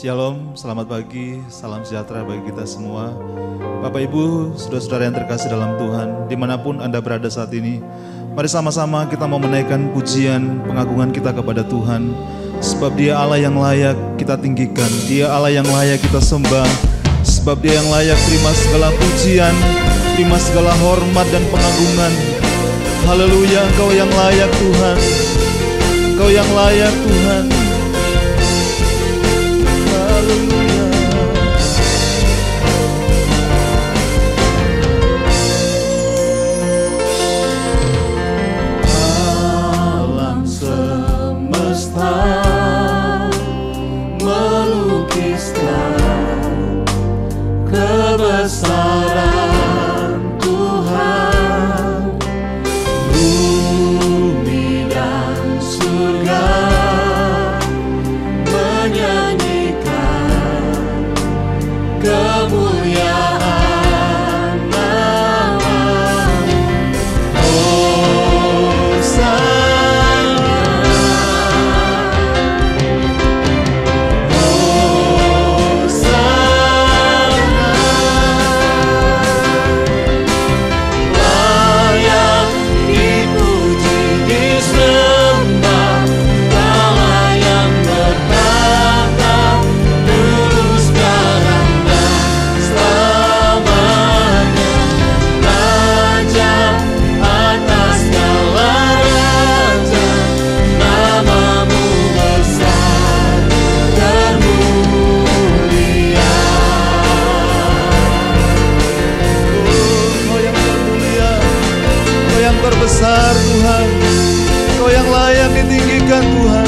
Shalom, selamat pagi, salam sejahtera bagi kita semua. Bapak Ibu, saudara-saudara yang terkasih dalam Tuhan, dimanapun Anda berada saat ini, mari sama-sama kita mau menaikkan pujian, pengagungan kita kepada Tuhan. Sebab Dia Allah yang layak kita tinggikan, Dia Allah yang layak kita sembah. Sebab Dia yang layak terima segala pujian, terima segala hormat dan pengagungan. Haleluya, Engkau yang layak Tuhan, Engkau yang layak Tuhan. Haleluya. Alam semesta melukiskan kebesaran Tuhan, bumi dan surga kemuliaan nama-Mu. Hosana, Hosana, layak dipuji, disembah, Allah yang bertahta dulu sekarang dan selamanya, Raja atas segala raja, nama-Mu besar termulia. Kau yang termulia, Kau yang terbesar Tuhan, Kau yang layak ditinggikan Tuhan.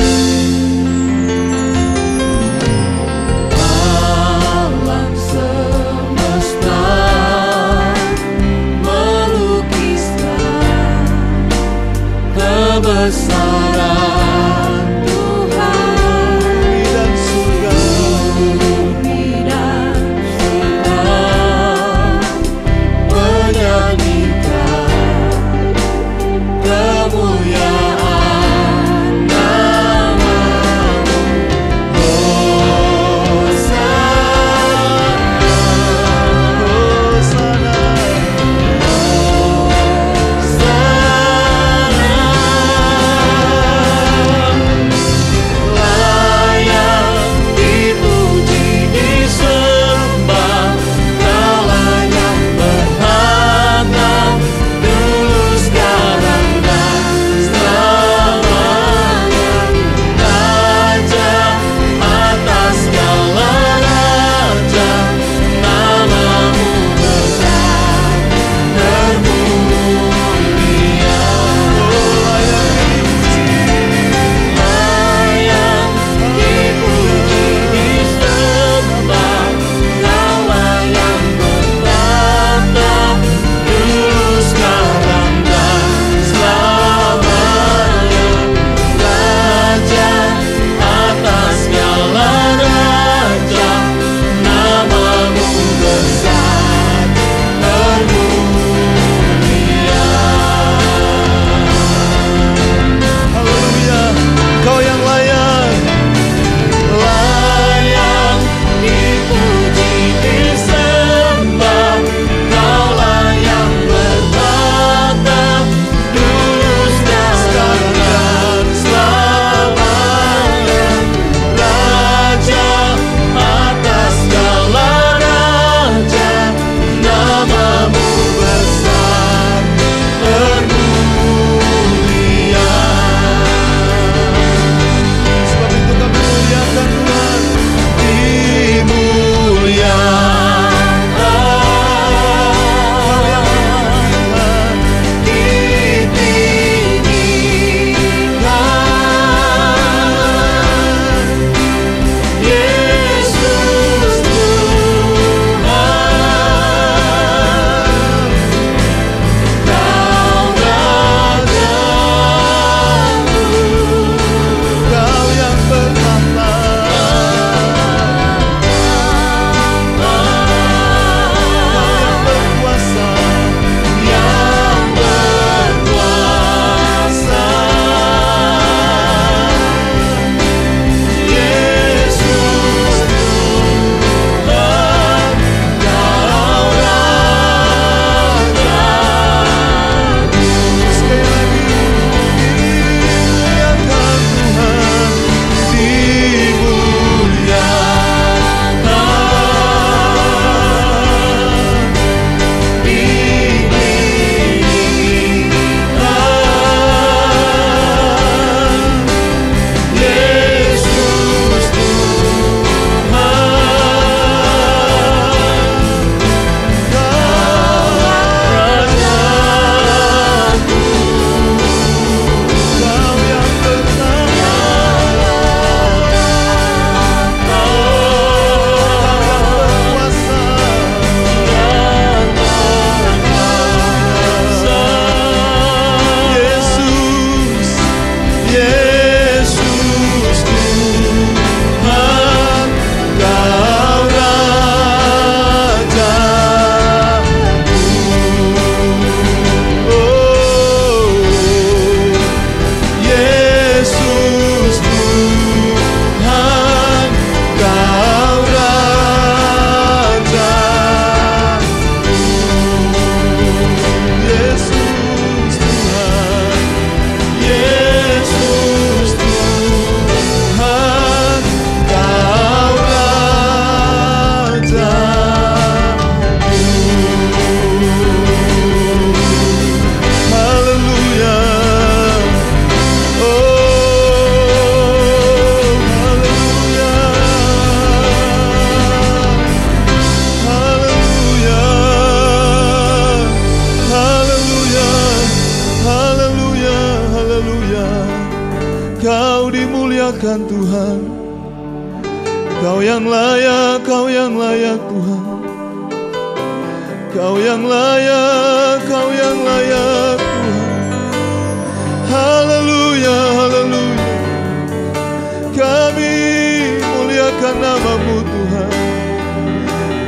Alam semesta melukiskan kebesaran Tuhan, bumi dan surga, bumi dan surga menyanyikan kemuliaan nama-Mu. Hosana, Hosana, Hosana. Kau dimuliakan Tuhan. Kau yang layak Tuhan. Kau yang layak Tuhan. Haleluya, haleluya. Kami muliakan nama-Mu Tuhan.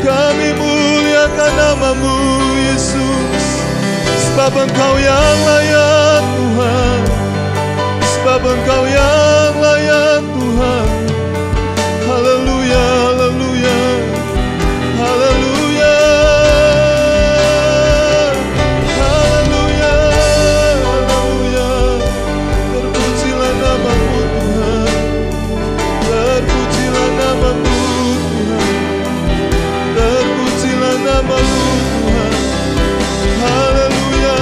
Kami muliakan nama-Mu Yesus. Sebab Engkau yang layak Tuhan. Sebab Engkau yang layak Tuhan. Haleluya, haleluya, haleluya, haleluya, haleluya. Terpujilah nama-Mu Tuhan. Terpujilah nama-Mu Tuhan. Terpujilah nama-Mu Tuhan. Haleluya.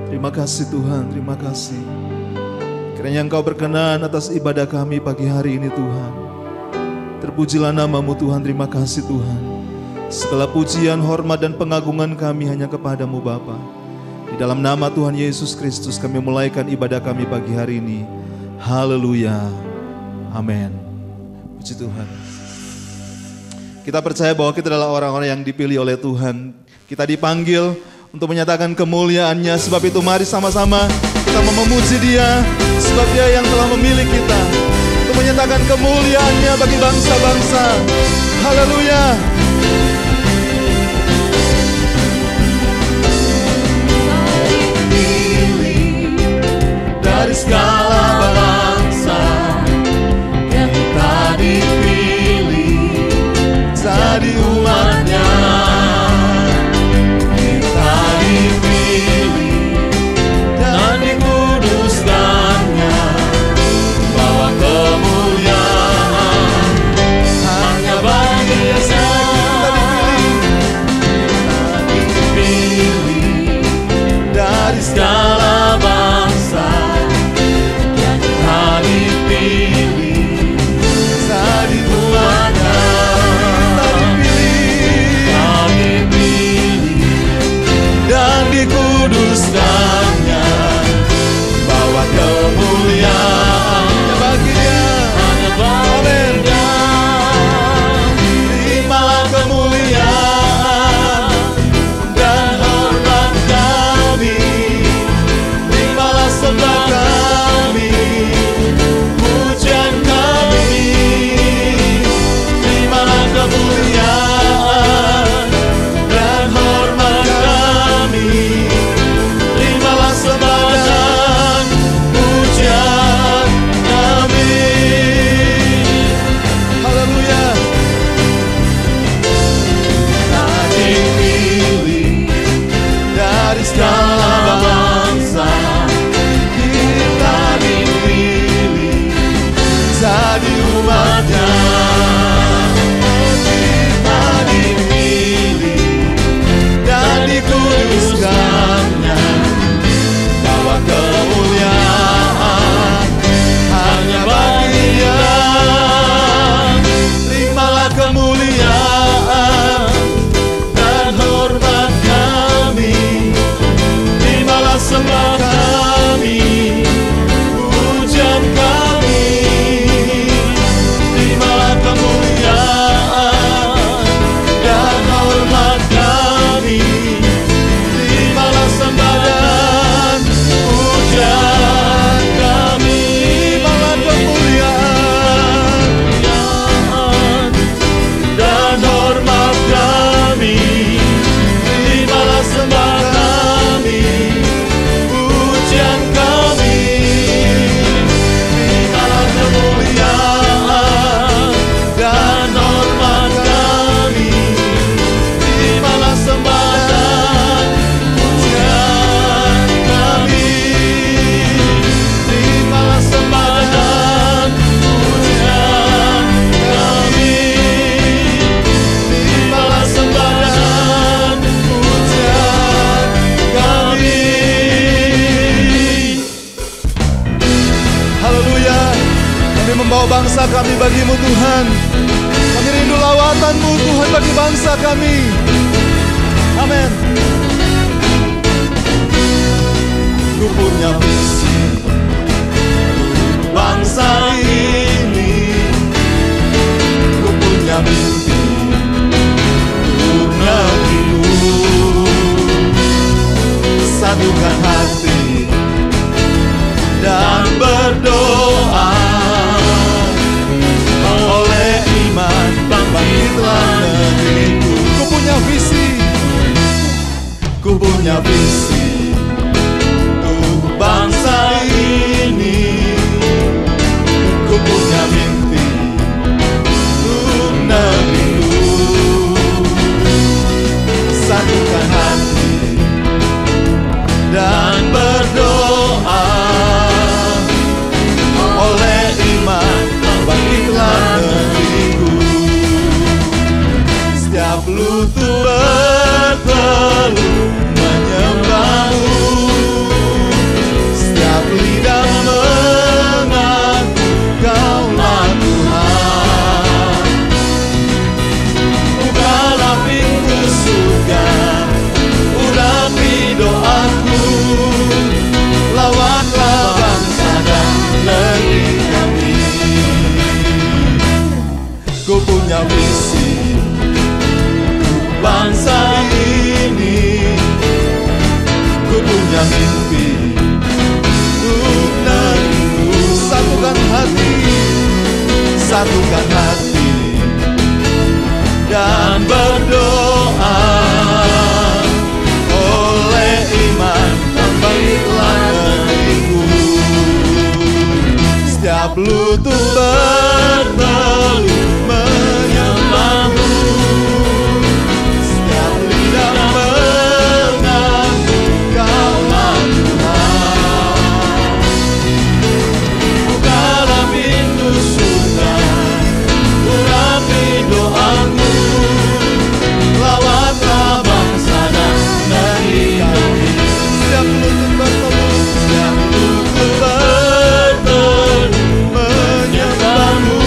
Terima kasih Tuhan, terima kasih. Kiranya Engkau berkenan atas ibadah kami pagi hari ini Tuhan. Terpujilah nama-Mu Tuhan, terima kasih Tuhan. Segala pujian, hormat dan pengagungan kami hanya kepadamu Bapa. Di dalam nama Tuhan Yesus Kristus kami mulaikan ibadah kami pagi hari ini. Haleluya, amin. Puji Tuhan. Kita percaya bahwa kita adalah orang-orang yang dipilih oleh Tuhan. Kita dipanggil untuk menyatakan kemuliaan-Nya. Sebab itu mari sama-sama kita memuji Dia, sebab Dia yang telah memilih kita untuk menyatakan kemuliaan-Nya bagi bangsa-bangsa. Haleluya. Dipilih dari segala bangsa, yang kita dipilih jadi umat-Nya. Segala bangsa yang Engkau bangsa kami bagimu Tuhan. Kami rindu lawatanmu Tuhan bagi bangsa kami. Amin. Ku punya visi bangsa ini, ku punya mimpi untuk negeriku. Satukan hati dan berdoa, oleh iman bangkitlah negeriku. Ku punya visi, ku punya visi untuk bangsa ini, ku punya mimpi untuk negeriku. Satukan hati dan berdoa, oleh iman bangkitlah negeriku. Setiap lutut bertelut menyembahmu, setiap lidah mengaku Kaulah Tuhan. Bukalah pintu surga, urapi doaku, lawanlah bangsa dan negeri kami. Ku punya visi bangsa ini, ku punya mimpi untuk negeriku. Satukan hati, satukan hati dan berdoa, oleh iman bangkitlah negeriku. Setiap lutut bertelut menyembahmu, setiap lidah mengaku Kaulah Tuhan. Bukalah pintu surga, urapi doaku, lawanlah bangsa dan negeri kami. Setiap lutut bertelut, setiap lutut bertelut menyembahmu,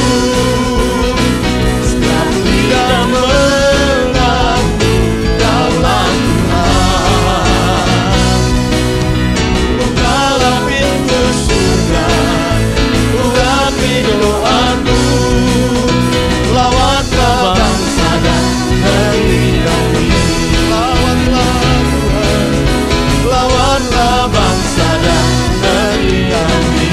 setiap lidah mengaku Kaulah Tuhan. Bukalah pintu surga, urapi doaku, lawanlah bangsa dan negeri kami. Lawanlah Tuhan, lawanlah bangsa dan negeri kami.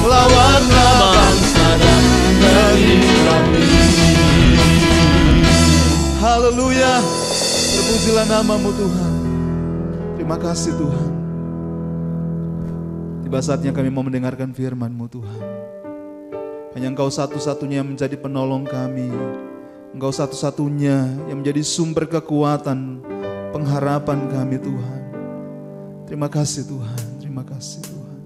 Lawanlah bangsa dan negeri kami. Haleluya, terpujilah namamu Tuhan. Terima kasih Tuhan. Tiba saatnya kami mau mendengarkan firman-Mu Tuhan. Hanya Engkau satu-satunya yang menjadi penolong kami. Engkau satu-satunya yang menjadi sumber kekuatan, pengharapan kami Tuhan. Terima kasih Tuhan, terima kasih Tuhan.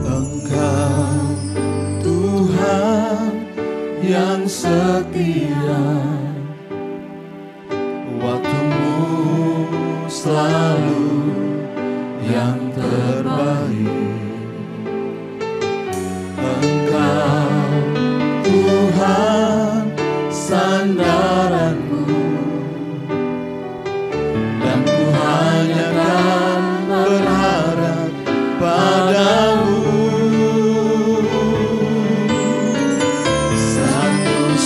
Engkau Tuhan yang setia, waktumu selalu yang terbaik. Engkau Tuhan sandaranku, dan ku hanya kan berharap padamu.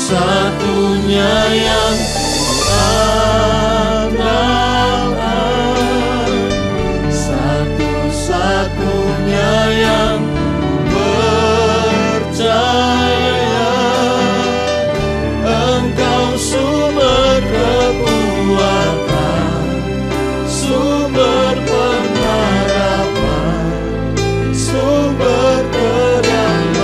Satu-satunya yang andalkan, satu-satunya yang percaya. Engkau sumber kekuatan, sumber pengharapan, sumber kedamaian.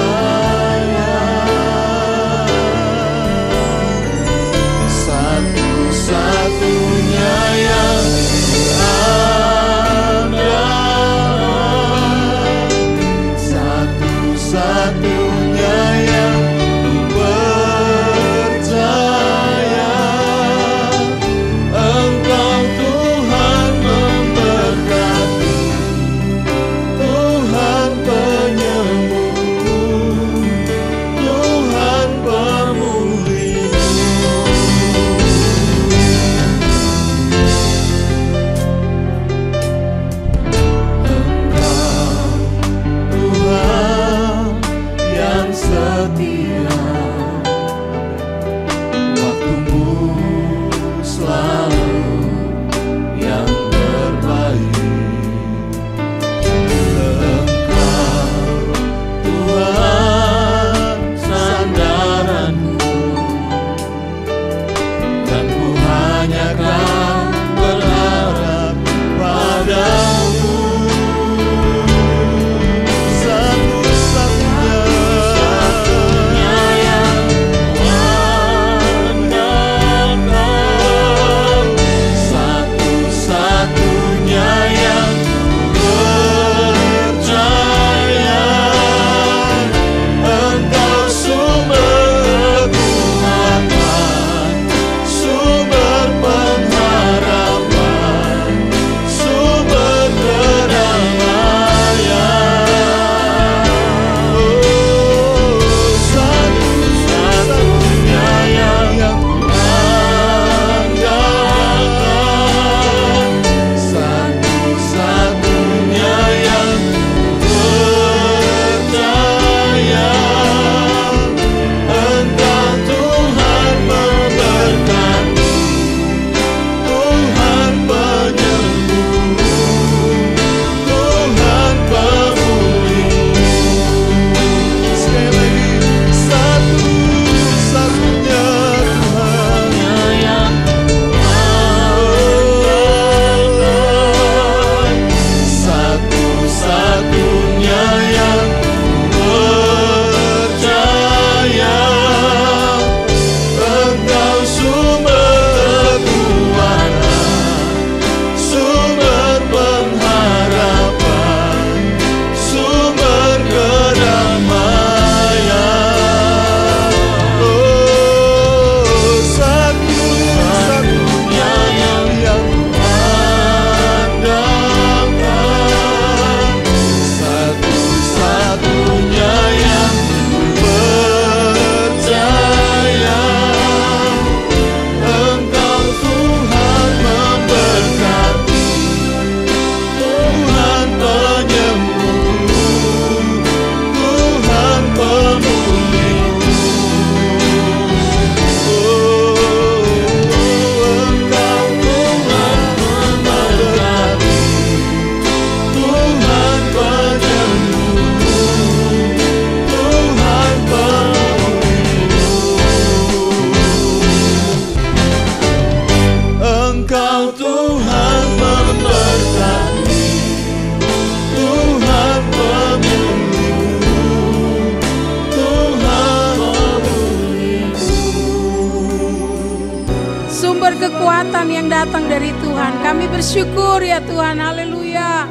sumber kekuatan yang datang dari Tuhan. Kami bersyukur ya Tuhan, haleluya.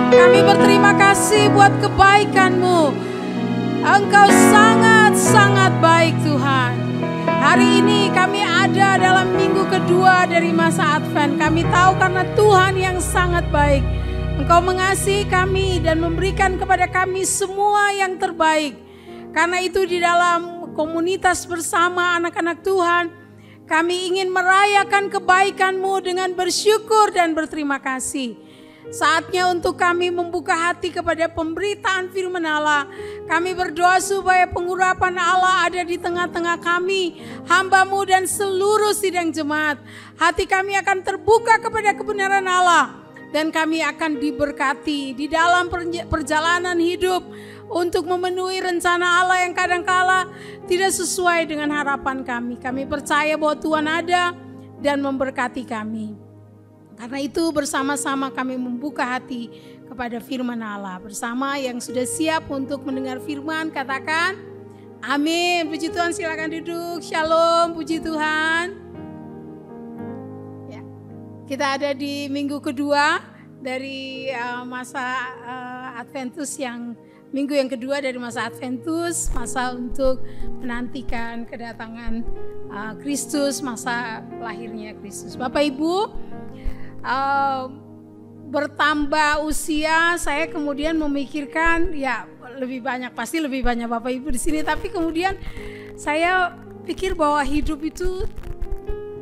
Kami berterima kasih buat kebaikan-Mu. Engkau sangat-sangat baik Tuhan. Hari ini kami ada dalam minggu kedua dari masa Advent. Kami tahu karena Tuhan yang sangat baik. Engkau mengasihi kami dan memberikan kepada kami semua yang terbaik. Karena itu di dalam komunitas bersama anak-anak Tuhan, kami ingin merayakan kebaikan-Mu dengan bersyukur dan berterima kasih. Saatnya untuk kami membuka hati kepada pemberitaan firman Allah. Kami berdoa supaya pengurapan Allah ada di tengah-tengah kami, hamba-Mu dan seluruh sidang jemaat. Hati kami akan terbuka kepada kebenaran Allah. Dan kami akan diberkati di dalam perjalanan hidup untuk memenuhi rencana Allah yang kadangkala tidak sesuai dengan harapan kami. Kami percaya bahwa Tuhan ada dan memberkati kami. Karena itu bersama-sama kami membuka hati kepada firman Allah. Bersama yang sudah siap untuk mendengar firman, katakan amin. Puji Tuhan, silakan duduk. Shalom, puji Tuhan. Ya, kita ada di minggu kedua dari masa Adventus minggu yang kedua dari masa Adventus, masa untuk menantikan kedatangan Kristus, masa lahirnya Kristus. Bapak Ibu, bertambah usia, saya kemudian memikirkan ya pasti lebih banyak Bapak Ibu di sini, tapi kemudian saya pikir bahwa hidup itu,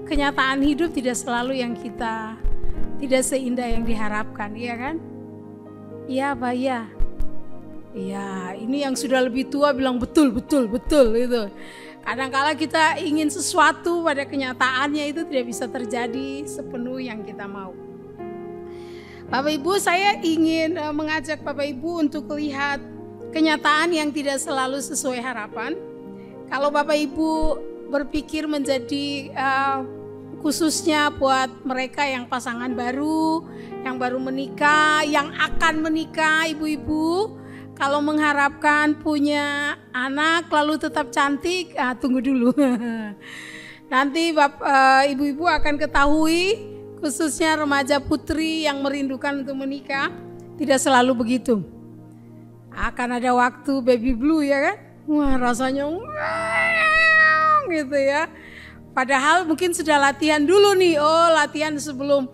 kenyataan hidup tidak selalu yang tidak seindah yang diharapkan, iya kan? Iya Pak, iya. Iya, ini yang sudah lebih tua bilang betul gitu. Kadang-kala kita ingin sesuatu pada kenyataannya itu tidak bisa terjadi sepenuh yang kita mau. Bapak Ibu, saya ingin mengajak Bapak Ibu untuk lihat kenyataan yang tidak selalu sesuai harapan. Kalau Bapak Ibu berpikir menjadi khususnya buat mereka yang pasangan baru, yang baru menikah, yang akan menikah, ibu-ibu, kalau mengharapkan punya anak lalu tetap cantik, tunggu dulu. Nanti ibu-ibu akan ketahui, khususnya remaja putri yang merindukan untuk menikah, tidak selalu begitu. Akan ada waktu baby blue ya kan? Wah, rasanya gitu ya. Padahal mungkin sudah latihan dulu nih, latihan sebelum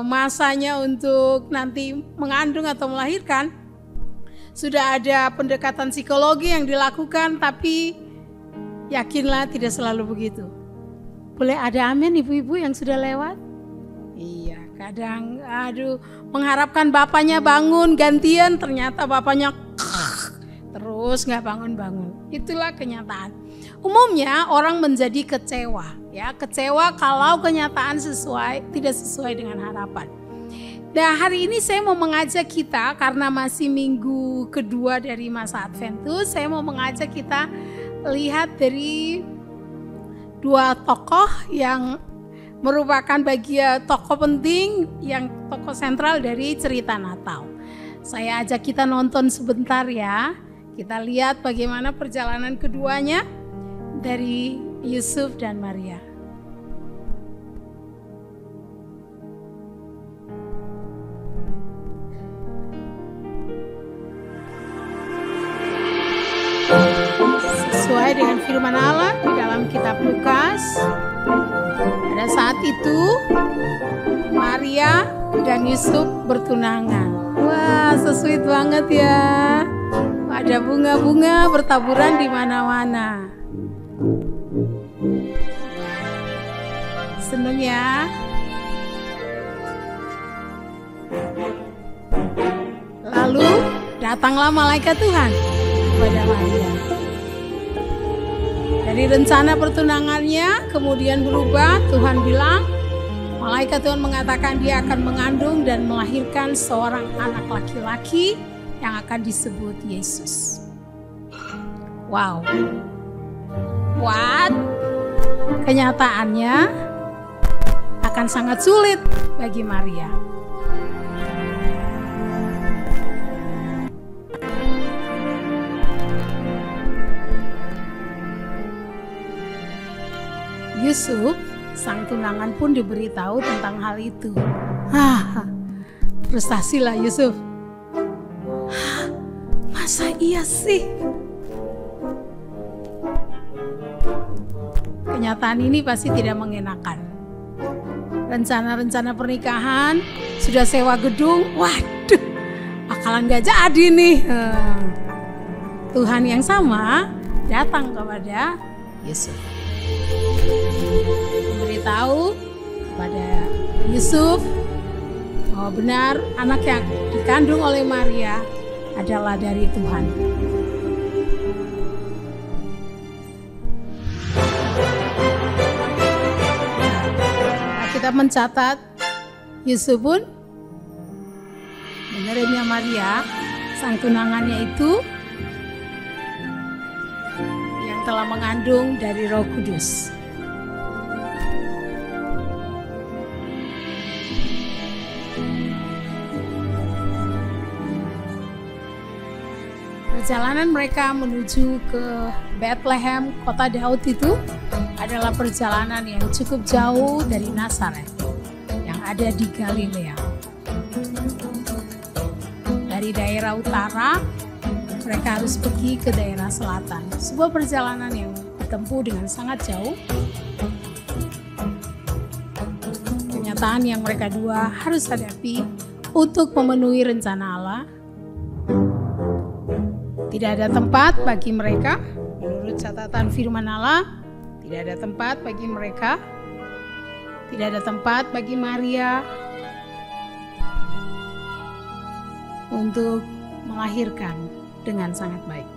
masanya untuk nanti mengandung atau melahirkan. Sudah ada pendekatan psikologi yang dilakukan, tapi yakinlah tidak selalu begitu. Boleh ada amin ibu-ibu yang sudah lewat? Iya, kadang mengharapkan bapaknya bangun gantian, ternyata bapaknya terus nggak bangun-bangun. Itulah kenyataan. Umumnya orang menjadi kecewa, ya kecewa kalau kenyataan tidak sesuai dengan harapan. Nah, hari ini saya mau mengajak kita, karena masih minggu kedua dari masa Adventus, saya mau mengajak kita lihat dari dua tokoh yang merupakan bagian tokoh penting, yang tokoh sentral dari cerita Natal. Saya ajak kita nonton sebentar ya, kita lihat bagaimana perjalanan keduanya dari Yusuf dan Maria. Sesuai dengan firman Allah di dalam kitab Lukas, pada saat itu Maria dan Yusuf bertunangan. Wah, so-sweet banget ya. Ada bunga-bunga bertaburan di mana-mana. Seneng ya. Lalu datanglah malaikat Tuhan kepada Maria. Dari rencana pertunangannya kemudian berubah. Tuhan bilang, malaikat Tuhan mengatakan dia akan mengandung dan melahirkan seorang anak laki-laki yang akan disebut Yesus. Wow. What? Kenyataannya akan sangat sulit bagi Maria. Yusuf sang tunangan pun diberitahu tentang hal itu. Frustasilah Yusuf. Masa iya sih? Kenyataan ini pasti tidak mengenakan. Rencana-rencana pernikahan, sudah sewa gedung, waduh, bakalan gak jadi nih. Tuhan yang sama datang kepada Yusuf, memberitahu kepada Yusuf bahwa benar anak yang dikandung oleh Maria adalah dari Tuhan. Kita mencatat Yusuf pun menerima Maria, sang tunangannya itu yang telah mengandung dari Roh Kudus. Perjalanan mereka menuju ke Bethlehem, kota Daud itu adalah perjalanan yang cukup jauh dari Nazaret yang ada di Galilea. Dari daerah utara, mereka harus pergi ke daerah selatan. Sebuah perjalanan yang ditempuh dengan sangat jauh. Kenyataan yang mereka dua harus hadapi untuk memenuhi rencana Allah. Tidak ada tempat bagi mereka, menurut catatan firman Allah, tidak ada tempat bagi mereka, tidak ada tempat bagi Maria untuk melahirkan dengan sangat baik.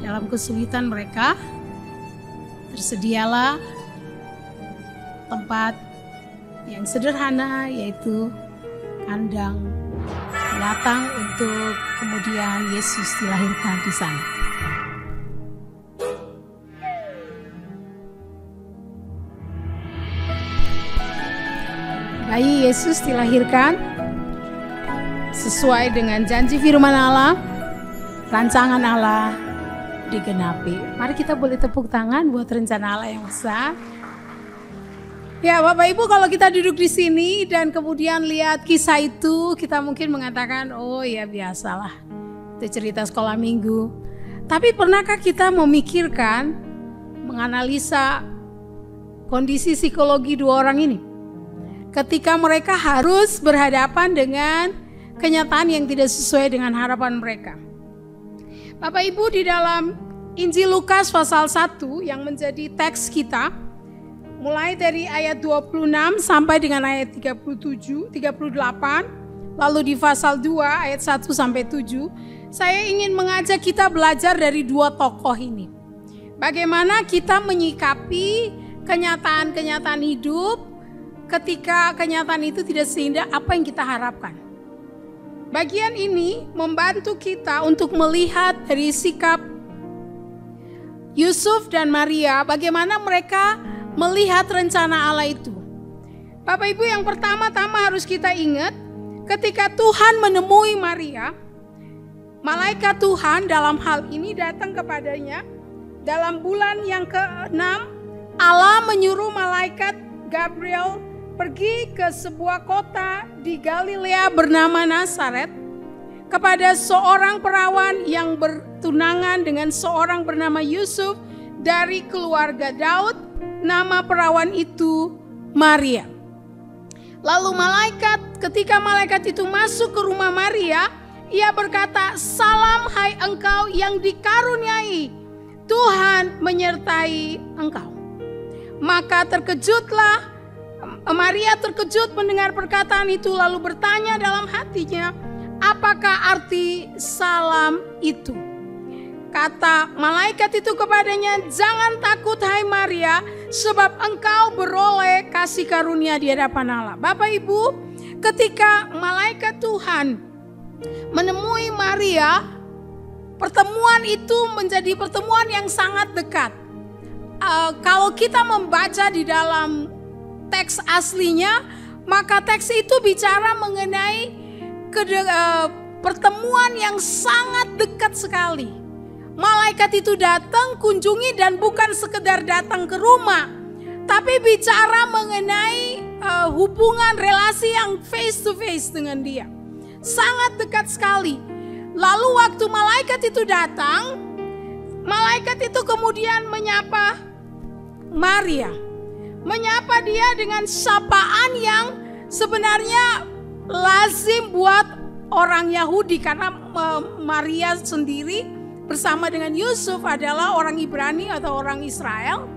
Dalam kesulitan mereka, tersedialah tempat yang sederhana, yaitu kandang binatang untuk kemudian Yesus dilahirkan di sana. Bayi Yesus dilahirkan sesuai dengan janji firman Allah, rancangan Allah digenapi. Mari kita boleh tepuk tangan buat rencana Allah yang besar. Ya Bapak Ibu, kalau kita duduk di sini dan kemudian lihat kisah itu, kita mungkin mengatakan, oh ya biasalah, itu cerita sekolah minggu. Tapi pernahkah kita memikirkan, menganalisa kondisi psikologi dua orang ini? Ketika mereka harus berhadapan dengan kenyataan yang tidak sesuai dengan harapan mereka. Bapak Ibu, di dalam Injil Lukas pasal 1 yang menjadi teks kita, mulai dari ayat 26 sampai dengan ayat 37, 38, lalu di pasal 2 ayat 1 sampai 7, saya ingin mengajak kita belajar dari dua tokoh ini. Bagaimana kita menyikapi kenyataan-kenyataan hidup ketika kenyataan itu tidak seindah apa yang kita harapkan. Bagian ini membantu kita untuk melihat dari sikap Yusuf dan Maria, bagaimana mereka melihat rencana Allah itu. Bapak Ibu, yang pertama-tama harus kita ingat, ketika Tuhan menemui Maria, malaikat Tuhan dalam hal ini datang kepadanya. Dalam bulan yang ke-6, Allah menyuruh malaikat Gabriel pergi ke sebuah kota di Galilea bernama Nazaret kepada seorang perawan yang bertunangan dengan seorang bernama Yusuf dari keluarga Daud. Nama perawan itu Maria. Lalu ketika malaikat itu masuk ke rumah Maria, ia berkata, "Salam hai engkau yang dikaruniai, Tuhan menyertai engkau." Maka Maria terkejut mendengar perkataan itu, lalu bertanya dalam hatinya, apakah arti salam itu? Kata malaikat itu kepadanya, "Jangan takut hai Maria, sebab engkau beroleh kasih karunia di hadapan Allah." Bapak Ibu, ketika malaikat Tuhan menemui Maria, pertemuan itu menjadi pertemuan yang sangat dekat. Kalau kita membaca di dalam teks aslinya, maka teks itu bicara mengenai pertemuan yang sangat dekat sekali. Malaikat itu datang, kunjungi, dan bukan sekedar datang ke rumah, tapi bicara mengenai hubungan relasi yang face to face dengan dia. Sangat dekat sekali. Lalu waktu malaikat itu datang, malaikat itu kemudian menyapa Maria. Menyapa dia dengan sapaan yang sebenarnya lazim buat orang Yahudi, karena Maria sendiri bersama dengan Yusuf adalah orang Ibrani atau orang Israel.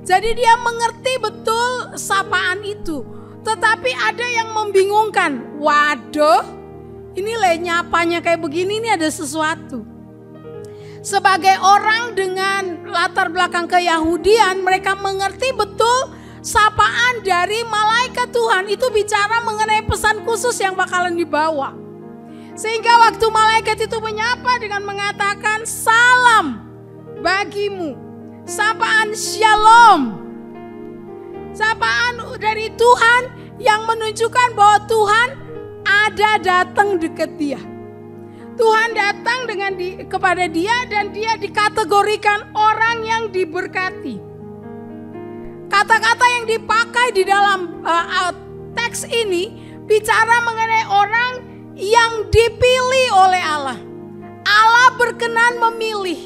Jadi dia mengerti betul sapaan itu. Tetapi ada yang membingungkan. Waduh, ini nyapanya kayak begini, ini ada sesuatu. Sebagai orang dengan latar belakang keyahudian, mereka mengerti betul sapaan dari malaikat Tuhan itu bicara mengenai pesan khusus yang bakalan dibawa. Sehingga waktu malaikat itu menyapa dengan mengatakan salam bagimu, sapaan shalom, sapaan dari Tuhan yang menunjukkan bahwa Tuhan ada datang dekat dia. Tuhan datang kepada dia dan dia dikategorikan orang yang diberkati. Kata-kata yang dipakai di dalam teks ini bicara mengenai orang yang dipilih oleh Allah. Allah berkenan memilih.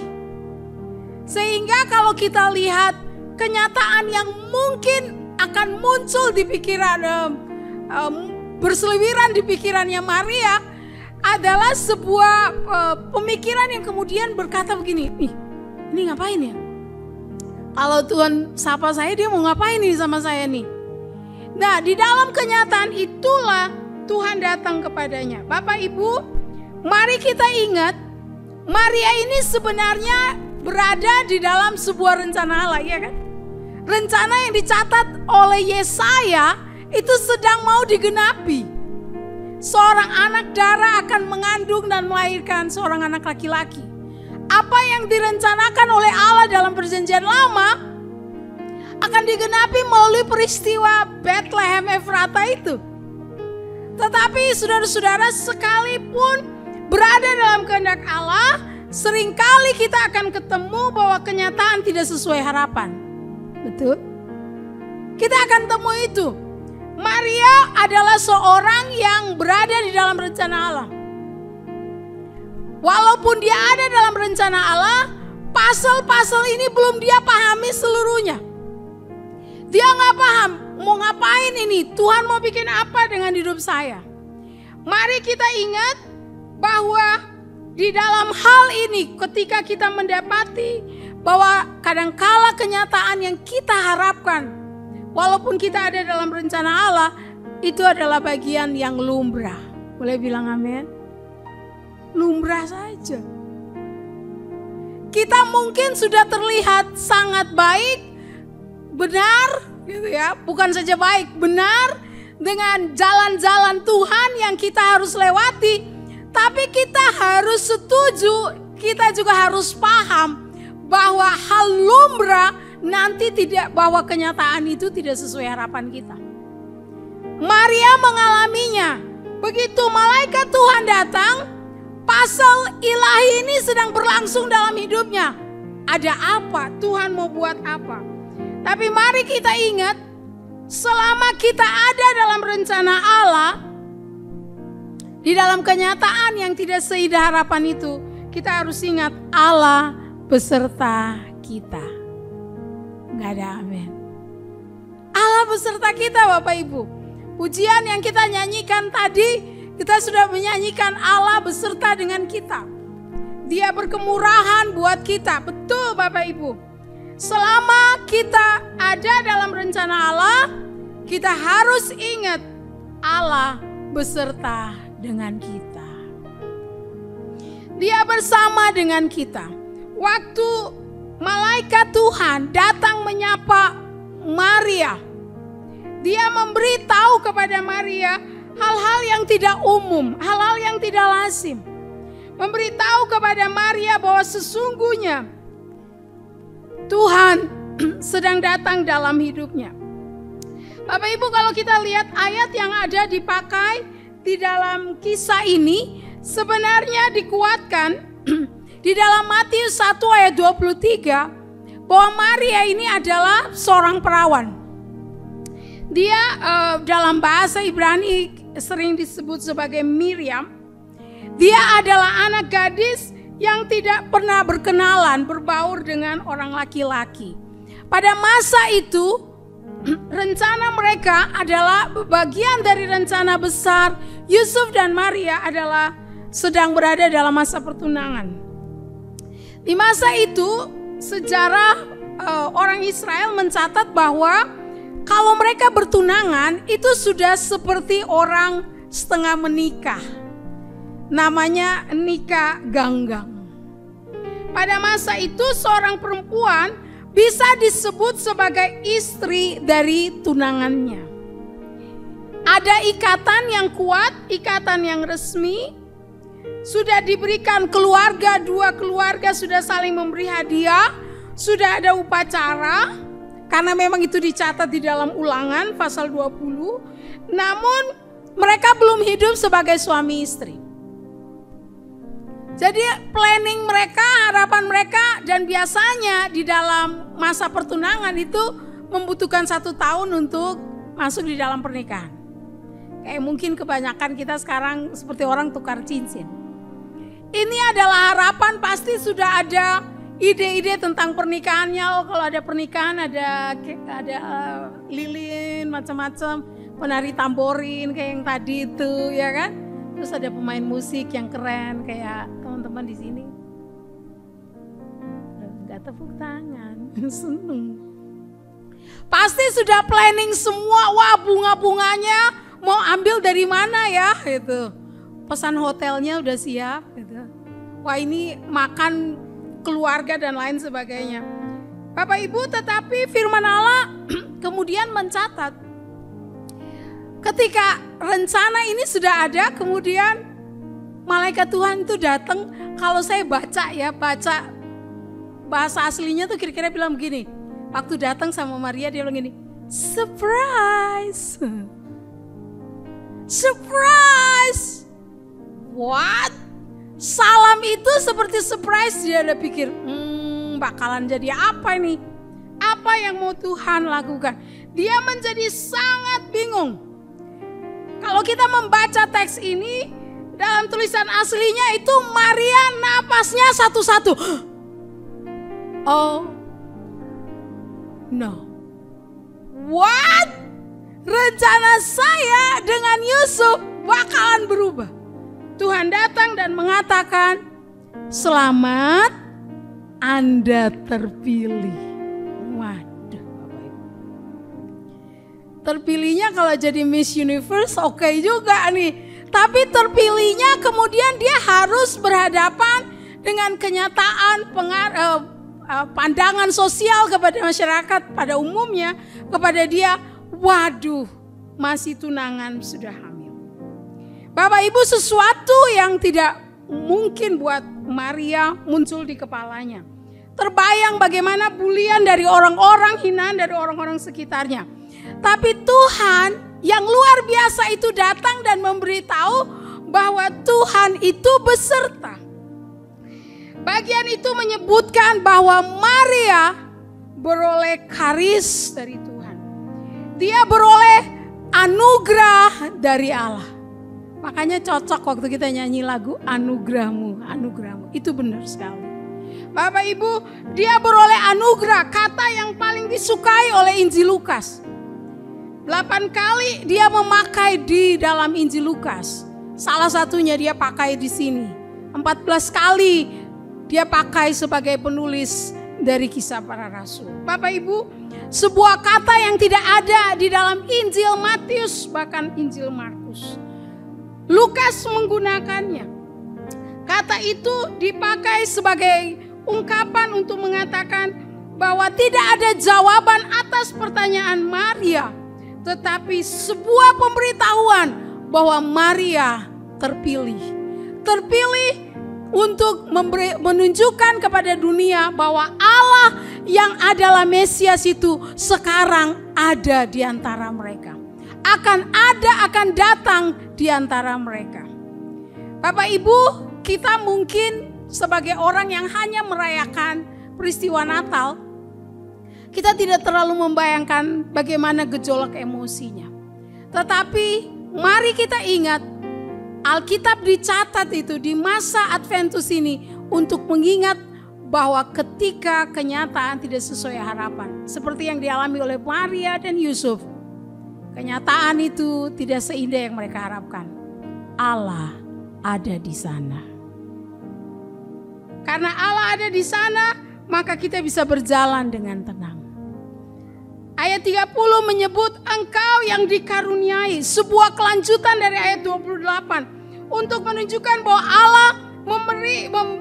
Sehingga kalau kita lihat kenyataan yang mungkin akan muncul di pikiran, berseliweran di pikirannya Maria adalah sebuah pemikiran yang kemudian berkata begini, ini ngapain ya? Kalau Tuhan sapa saya, dia mau ngapain nih sama saya nih? Nah, di dalam kenyataan itulah Tuhan datang kepadanya. Bapak Ibu, mari kita ingat, Maria ini sebenarnya berada di dalam sebuah rencana Allah, ya kan? Rencana yang dicatat oleh Yesaya itu sedang mau digenapi. Seorang anak darah akan mengandung dan melahirkan seorang anak laki-laki. Apa yang direncanakan oleh Allah dalam perjanjian lama akan digenapi melalui peristiwa Bethlehem Efrata itu. Tetapi saudara-saudara, sekalipun berada dalam kehendak Allah, seringkali kita akan ketemu bahwa kenyataan tidak sesuai harapan. Betul? Kita akan temui itu. Maria adalah seorang yang berada di dalam rencana Allah. Walaupun dia ada dalam rencana Allah, pasal-pasal ini belum dia pahami seluruhnya. Dia nggak paham mau ngapain ini, Tuhan mau bikin apa dengan hidup saya. Mari kita ingat bahwa di dalam hal ini ketika kita mendapati bahwa kadangkala kenyataan yang kita harapkan, walaupun kita ada dalam rencana Allah, itu adalah bagian yang lumrah. Boleh bilang amin? Lumrah saja. Kita mungkin sudah terlihat sangat baik, benar, gitu ya. Bukan saja baik, benar dengan jalan-jalan Tuhan yang kita harus lewati. Tapi kita harus setuju, kita juga harus paham bahwa hal lumrah nanti tidak, bahwa kenyataan itu tidak sesuai harapan kita. Maria mengalaminya. Begitu malaikat Tuhan datang, pasal ilahi ini sedang berlangsung dalam hidupnya. Ada apa? Tuhan mau buat apa? Tapi mari kita ingat, selama kita ada dalam rencana Allah, di dalam kenyataan yang tidak seindah harapan itu, kita harus ingat Allah beserta kita. Enggak ada amin. Allah beserta kita, Bapak Ibu. Pujian yang kita nyanyikan tadi, kita sudah menyanyikan Allah beserta dengan kita. Dia berkemurahan buat kita. Betul Bapak Ibu. Selama kita ada dalam rencana Allah, kita harus ingat Allah beserta dengan kita. Dia bersama dengan kita. Waktu malaikat Tuhan datang menyapa Maria, dia memberitahu kepada Maria hal-hal yang tidak umum, hal-hal yang tidak lazim. Memberitahu kepada Maria bahwa sesungguhnya Tuhan sedang datang dalam hidupnya. Bapak Ibu, kalau kita lihat ayat yang ada dipakai di dalam kisah ini sebenarnya dikuatkan di dalam Matius 1 ayat 23 bahwa Maria ini adalah seorang perawan. Dia dalam bahasa Ibrani sering disebut sebagai Miriam. Dia adalah anak gadis yang tidak pernah berkenalan, berbaur dengan orang laki-laki. Pada masa itu, rencana mereka adalah bagian dari rencana besar. Yusuf dan Maria adalah sedang berada dalam masa pertunangan. Di masa itu, sejarah orang Israel mencatat bahwa kalau mereka bertunangan itu sudah seperti orang setengah menikah. Namanya nikah ganggang. Pada masa itu seorang perempuan bisa disebut sebagai istri dari tunangannya. Ada ikatan yang kuat, ikatan yang resmi. Sudah diberikan keluarga, dua keluarga sudah saling memberi hadiah. Sudah ada upacara, karena memang itu dicatat di dalam Ulangan pasal 20. Namun mereka belum hidup sebagai suami istri. Jadi planning mereka, harapan mereka, dan biasanya di dalam masa pertunangan itu membutuhkan 1 tahun untuk masuk di dalam pernikahan. Kayak mungkin kebanyakan kita sekarang seperti orang tukar cincin. Ini adalah harapan, pasti sudah ada ide-ide tentang pernikahannya. Oh, kalau ada pernikahan ada lilin macam-macam, penari tamborin kayak yang tadi itu, ya kan? Terus ada pemain musik yang keren kayak teman-teman di sini. Gak tepuk tangan, seneng. Pasti sudah planning semua, wah bunga-bunganya mau ambil dari mana ya gitu. Pesan hotelnya udah siap gitu. Wah ini makan keluarga dan lain sebagainya. Bapak Ibu, tetapi firman Allah kemudian mencatat ketika rencana ini sudah ada, kemudian malaikat Tuhan itu datang. Kalau saya baca bahasa aslinya tuh kira-kira bilang begini. Waktu datang sama Maria dia bilang gini, surprise. Surprise. What? Salam itu seperti surprise. Dia udah pikir, bakalan jadi apa ini? Apa yang mau Tuhan lakukan? Dia menjadi sangat bingung. Kalau kita membaca teks ini, dalam tulisan aslinya itu Maria napasnya satu-satu. Oh no. What? Rencana saya dengan Yusuf bakalan berubah. Tuhan datang dan mengatakan, selamat, Anda terpilih. Waduh, Bapak Ibu. Terpilihnya kalau jadi Miss Universe oke juga nih. Tapi terpilihnya kemudian dia harus berhadapan dengan kenyataan pandangan sosial kepada masyarakat pada umumnya. Kepada dia, waduh, masih tunangan sudah hamil. Bapak Ibu, sesuatu yang tidak mungkin buat Maria muncul di kepalanya. Terbayang bagaimana bulian dari orang-orang, hinaan dari orang-orang sekitarnya. Tapi Tuhan yang luar biasa itu datang dan memberitahu bahwa Tuhan itu beserta. Bagian itu menyebutkan bahwa Maria beroleh karis dari Tuhan. Dia beroleh anugerah dari Allah. Makanya cocok waktu kita nyanyi lagu anugerahmu, anugerahmu. Itu benar sekali. Bapak Ibu, dia beroleh anugerah, kata yang paling disukai oleh Injil Lukas. 8 kali dia memakai di dalam Injil Lukas. Salah satunya dia pakai di sini. 14 kali dia pakai sebagai penulis dari Kisah Para Rasul. Bapak Ibu, sebuah kata yang tidak ada di dalam Injil Matius bahkan Injil Markus. Lukas menggunakannya. Kata itu dipakai sebagai ungkapan untuk mengatakan bahwa tidak ada jawaban atas pertanyaan Maria, tetapi sebuah pemberitahuan bahwa Maria terpilih. Terpilih untuk menunjukkan kepada dunia bahwa Allah yang adalah Mesias itu sekarang ada di antara mereka. Akan datang di antara mereka. Bapak Ibu, kita mungkin sebagai orang yang hanya merayakan peristiwa Natal, kita tidak terlalu membayangkan bagaimana gejolak emosinya. Tetapi mari kita ingat, Alkitab dicatat itu di masa Adventus ini untuk mengingat bahwa ketika kenyataan tidak sesuai harapan, seperti yang dialami oleh Maria dan Yusuf, kenyataan itu tidak seindah yang mereka harapkan. Allah ada di sana. Karena Allah ada di sana, maka kita bisa berjalan dengan tenang. Ayat 30 menyebut engkau yang dikaruniai, sebuah kelanjutan dari ayat 28 untuk menunjukkan bahwa Allah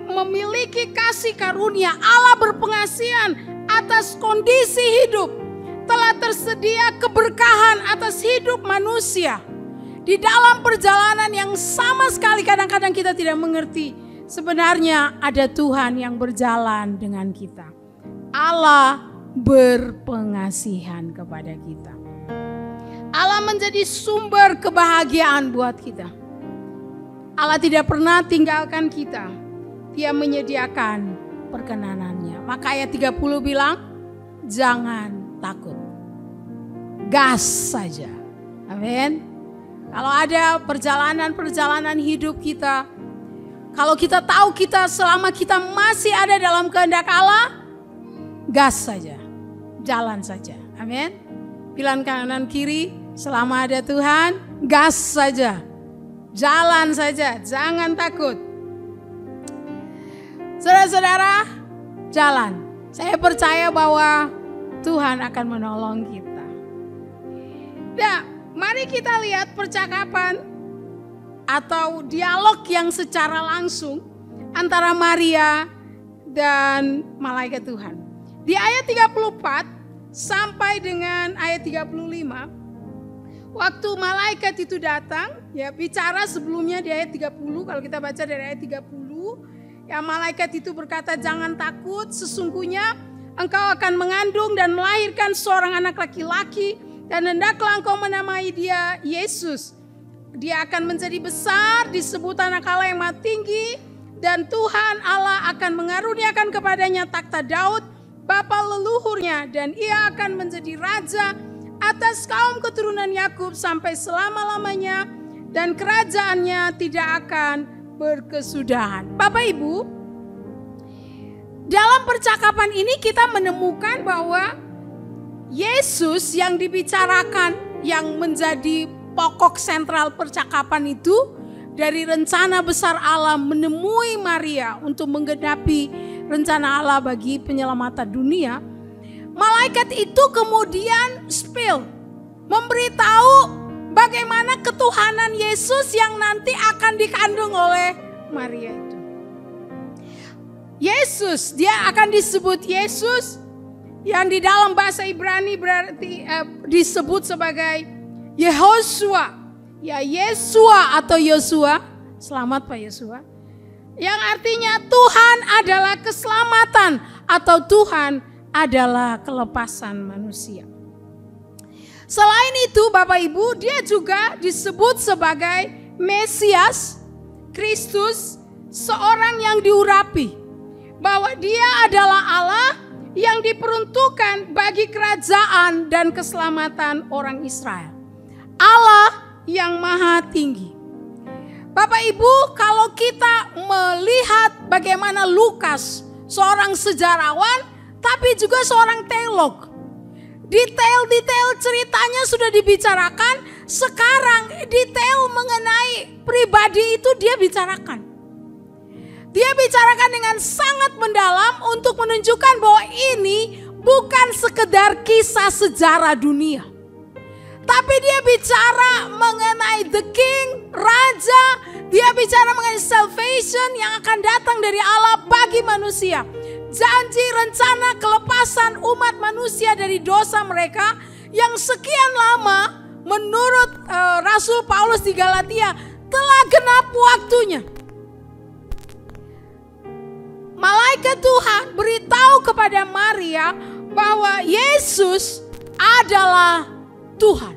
memiliki kasih karunia. Allah berpengasihan atas kondisi hidup. Telah tersedia keberkahan atas hidup manusia. Di dalam perjalanan yang sama sekali kadang-kadang kita tidak mengerti. Sebenarnya ada Tuhan yang berjalan dengan kita. Allah berpengasihan kepada kita. Allah menjadi sumber kebahagiaan buat kita. Allah tidak pernah tinggalkan kita. Dia menyediakan perkenanannya. Maka ayat 30 bilang, jangan takut. Gas saja. Amin. Kalau ada perjalanan-perjalanan hidup kita, kalau kita tahu kita selama kita masih ada dalam kehendak Allah, gas saja. Jalan saja. Amin. Bilang kanan kiri, selama ada Tuhan, gas saja. Jalan saja, jangan takut. Saudara-saudara, jalan. Saya percaya bahwa Tuhan akan menolong kita. Nah, mari kita lihat percakapan atau dialog yang secara langsung antara Maria dan malaikat Tuhan. Di ayat 34 sampai dengan ayat 35, waktu malaikat itu datang, ya bicara sebelumnya di ayat 30, kalau kita baca dari ayat 30, ya malaikat itu berkata, jangan takut, sesungguhnya engkau akan mengandung dan melahirkan seorang anak laki-laki, dan hendaklah engkau menamai dia Yesus. Dia akan menjadi besar, disebut anak Allah yang Maha Tinggi, dan Tuhan Allah akan mengaruniakan kepadanya takhta Daud, bapa leluhurnya, dan ia akan menjadi raja atas kaum keturunan Yakub sampai selama-lamanya, dan kerajaannya tidak akan berkesudahan. Bapak Ibu, dalam percakapan ini kita menemukan bahwa Yesus yang dibicarakan, yang menjadi pokok sentral percakapan itu, dari rencana besar Allah menemui Maria untuk menggenapi rencana Allah bagi penyelamatan dunia. Malaikat itu kemudian memberitahu bagaimana ketuhanan Yesus yang nanti akan dikandung oleh Maria itu. Yesus, dia akan disebut Yesus, yang di dalam bahasa Ibrani berarti disebut sebagai Yehoshua, ya Yesua atau Yosua. Selamat Pak Yosua. Yang artinya Tuhan adalah keselamatan atau Tuhan adalah kelepasan manusia. Selain itu Bapak Ibu, dia juga disebut sebagai Mesias, Kristus, seorang yang diurapi. Bahwa dia adalah Allah yang diperuntukkan bagi kerajaan dan keselamatan orang Israel. Allah yang Maha Tinggi. Bapak Ibu, kalau kita melihat bagaimana Lukas, seorang sejarawan, tapi juga seorang teolog. Detail-detail ceritanya sudah dibicarakan, sekarang detail mengenai pribadi itu dia bicarakan. Dia bicarakan dengan sangat mendalam untuk menunjukkan bahwa ini bukan sekedar kisah sejarah dunia. Tapi dia bicara mengenai the king, raja. Dia bicara mengenai salvation yang akan datang dari Allah bagi manusia. Janji rencana kelepasan umat manusia dari dosa mereka yang sekian lama menurut Rasul Paulus di Galatia telah genap waktunya. malaikat Tuhan beritahu kepada Maria bahwa Yesus adalah Tuhan.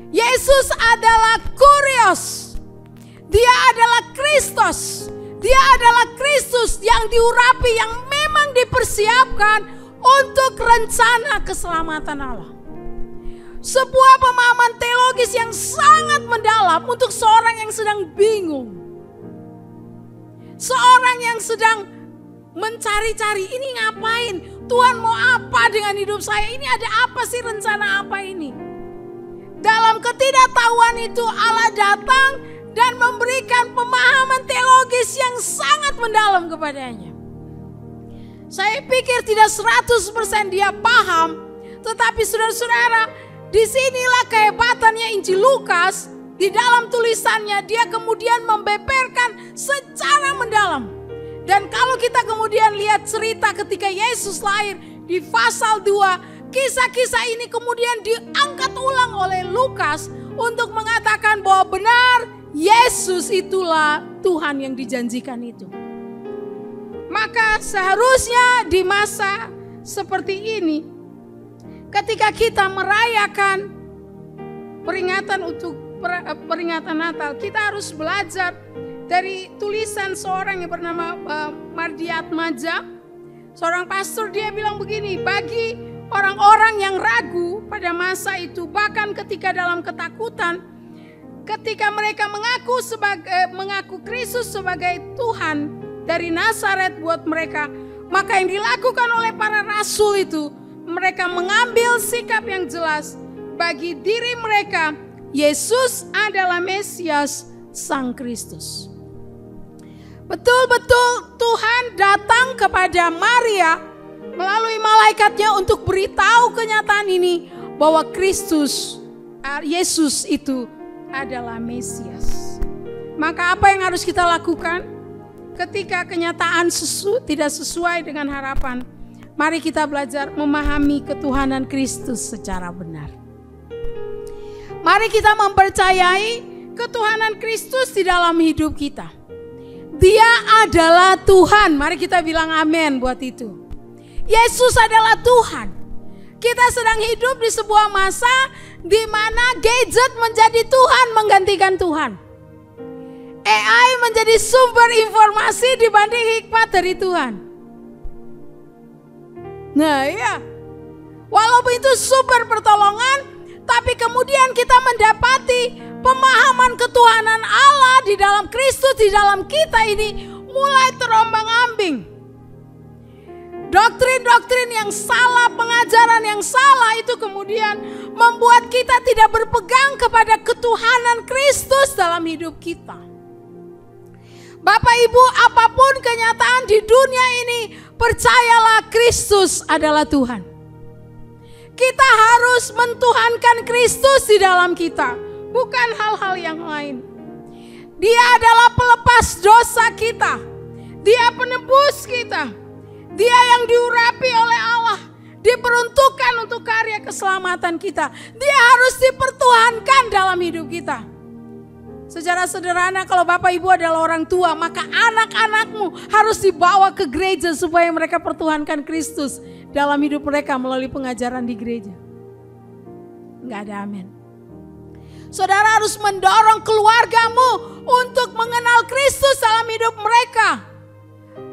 Yesus adalah Kurios. Dia adalah Kristus. Dia adalah Kristus yang diurapi, yang memang dipersiapkan untuk rencana keselamatan Allah. Sebuah pemahaman teologis yang sangat mendalam untuk seorang yang sedang bingung. Seorang yang sedang mencari-cari, ini ngapain? Tuhan mau apa dengan hidup saya? Ini ada apa sih, rencana apa ini? Dalam ketidaktahuan itu Allah datang dan memberikan pemahaman teologis yang sangat mendalam kepadanya. Saya pikir tidak 100% dia paham, tetapi saudara-saudara, disinilah kehebatannya Injil Lukas. Di dalam tulisannya dia kemudian membeberkan secara mendalam. Dan kalau kita kemudian lihat cerita ketika Yesus lahir di pasal 2, kisah-kisah ini kemudian diangkat ulang oleh Lukas untuk mengatakan bahwa benar Yesus itulah Tuhan yang dijanjikan itu. Maka seharusnya di masa seperti ini, ketika kita merayakan peringatan Natal, kita harus belajar dari tulisan seorang yang bernama Mardiatmaja. Seorang pastor, dia bilang begini, bagi orang-orang yang ragu pada masa itu, bahkan ketika dalam ketakutan, ketika mereka mengaku Kristus sebagai Tuhan dari Nazaret buat mereka, maka yang dilakukan oleh para rasul itu, mereka mengambil sikap yang jelas bagi diri mereka. Yesus adalah Mesias, Sang Kristus. Betul-betul Tuhan datang kepada Maria melalui malaikatnya untuk beritahu kenyataan ini bahwa Kristus, Yesus itu adalah Mesias. Maka apa yang harus kita lakukan ketika kenyataan tidak sesuai dengan harapan? Mari kita belajar memahami ketuhanan Kristus secara benar. Mari kita mempercayai ketuhanan Kristus di dalam hidup kita. Dia adalah Tuhan. Mari kita bilang amin buat itu. Yesus adalah Tuhan. Kita sedang hidup di sebuah masa di mana gadget menjadi Tuhan menggantikan Tuhan. AI menjadi sumber informasi dibanding hikmat dari Tuhan. Nah ya, walaupun itu sumber pertolongan, tapi kemudian kita mendapati pemahaman ketuhanan Allah di dalam Kristus, di dalam kita ini mulai terombang-ambing. Doktrin-doktrin yang salah, pengajaran yang salah itu kemudian membuat kita tidak berpegang kepada ketuhanan Kristus dalam hidup kita. Bapak Ibu, apapun kenyataan di dunia ini, percayalah Kristus adalah Tuhan. Kita harus mentuhankan Kristus di dalam kita, bukan hal-hal yang lain. Dia adalah pelepas dosa kita. Dia penebus kita. Dia yang diurapi oleh Allah, diperuntukkan untuk karya keselamatan kita. Dia harus dipertuhankan dalam hidup kita. Secara sederhana, kalau Bapak Ibu adalah orang tua, maka anak-anakmu harus dibawa ke gereja supaya mereka pertuhankan Kristus dalam hidup mereka melalui pengajaran di gereja. Enggak ada amin. Saudara harus mendorong keluargamu untuk mengenal Kristus dalam hidup mereka.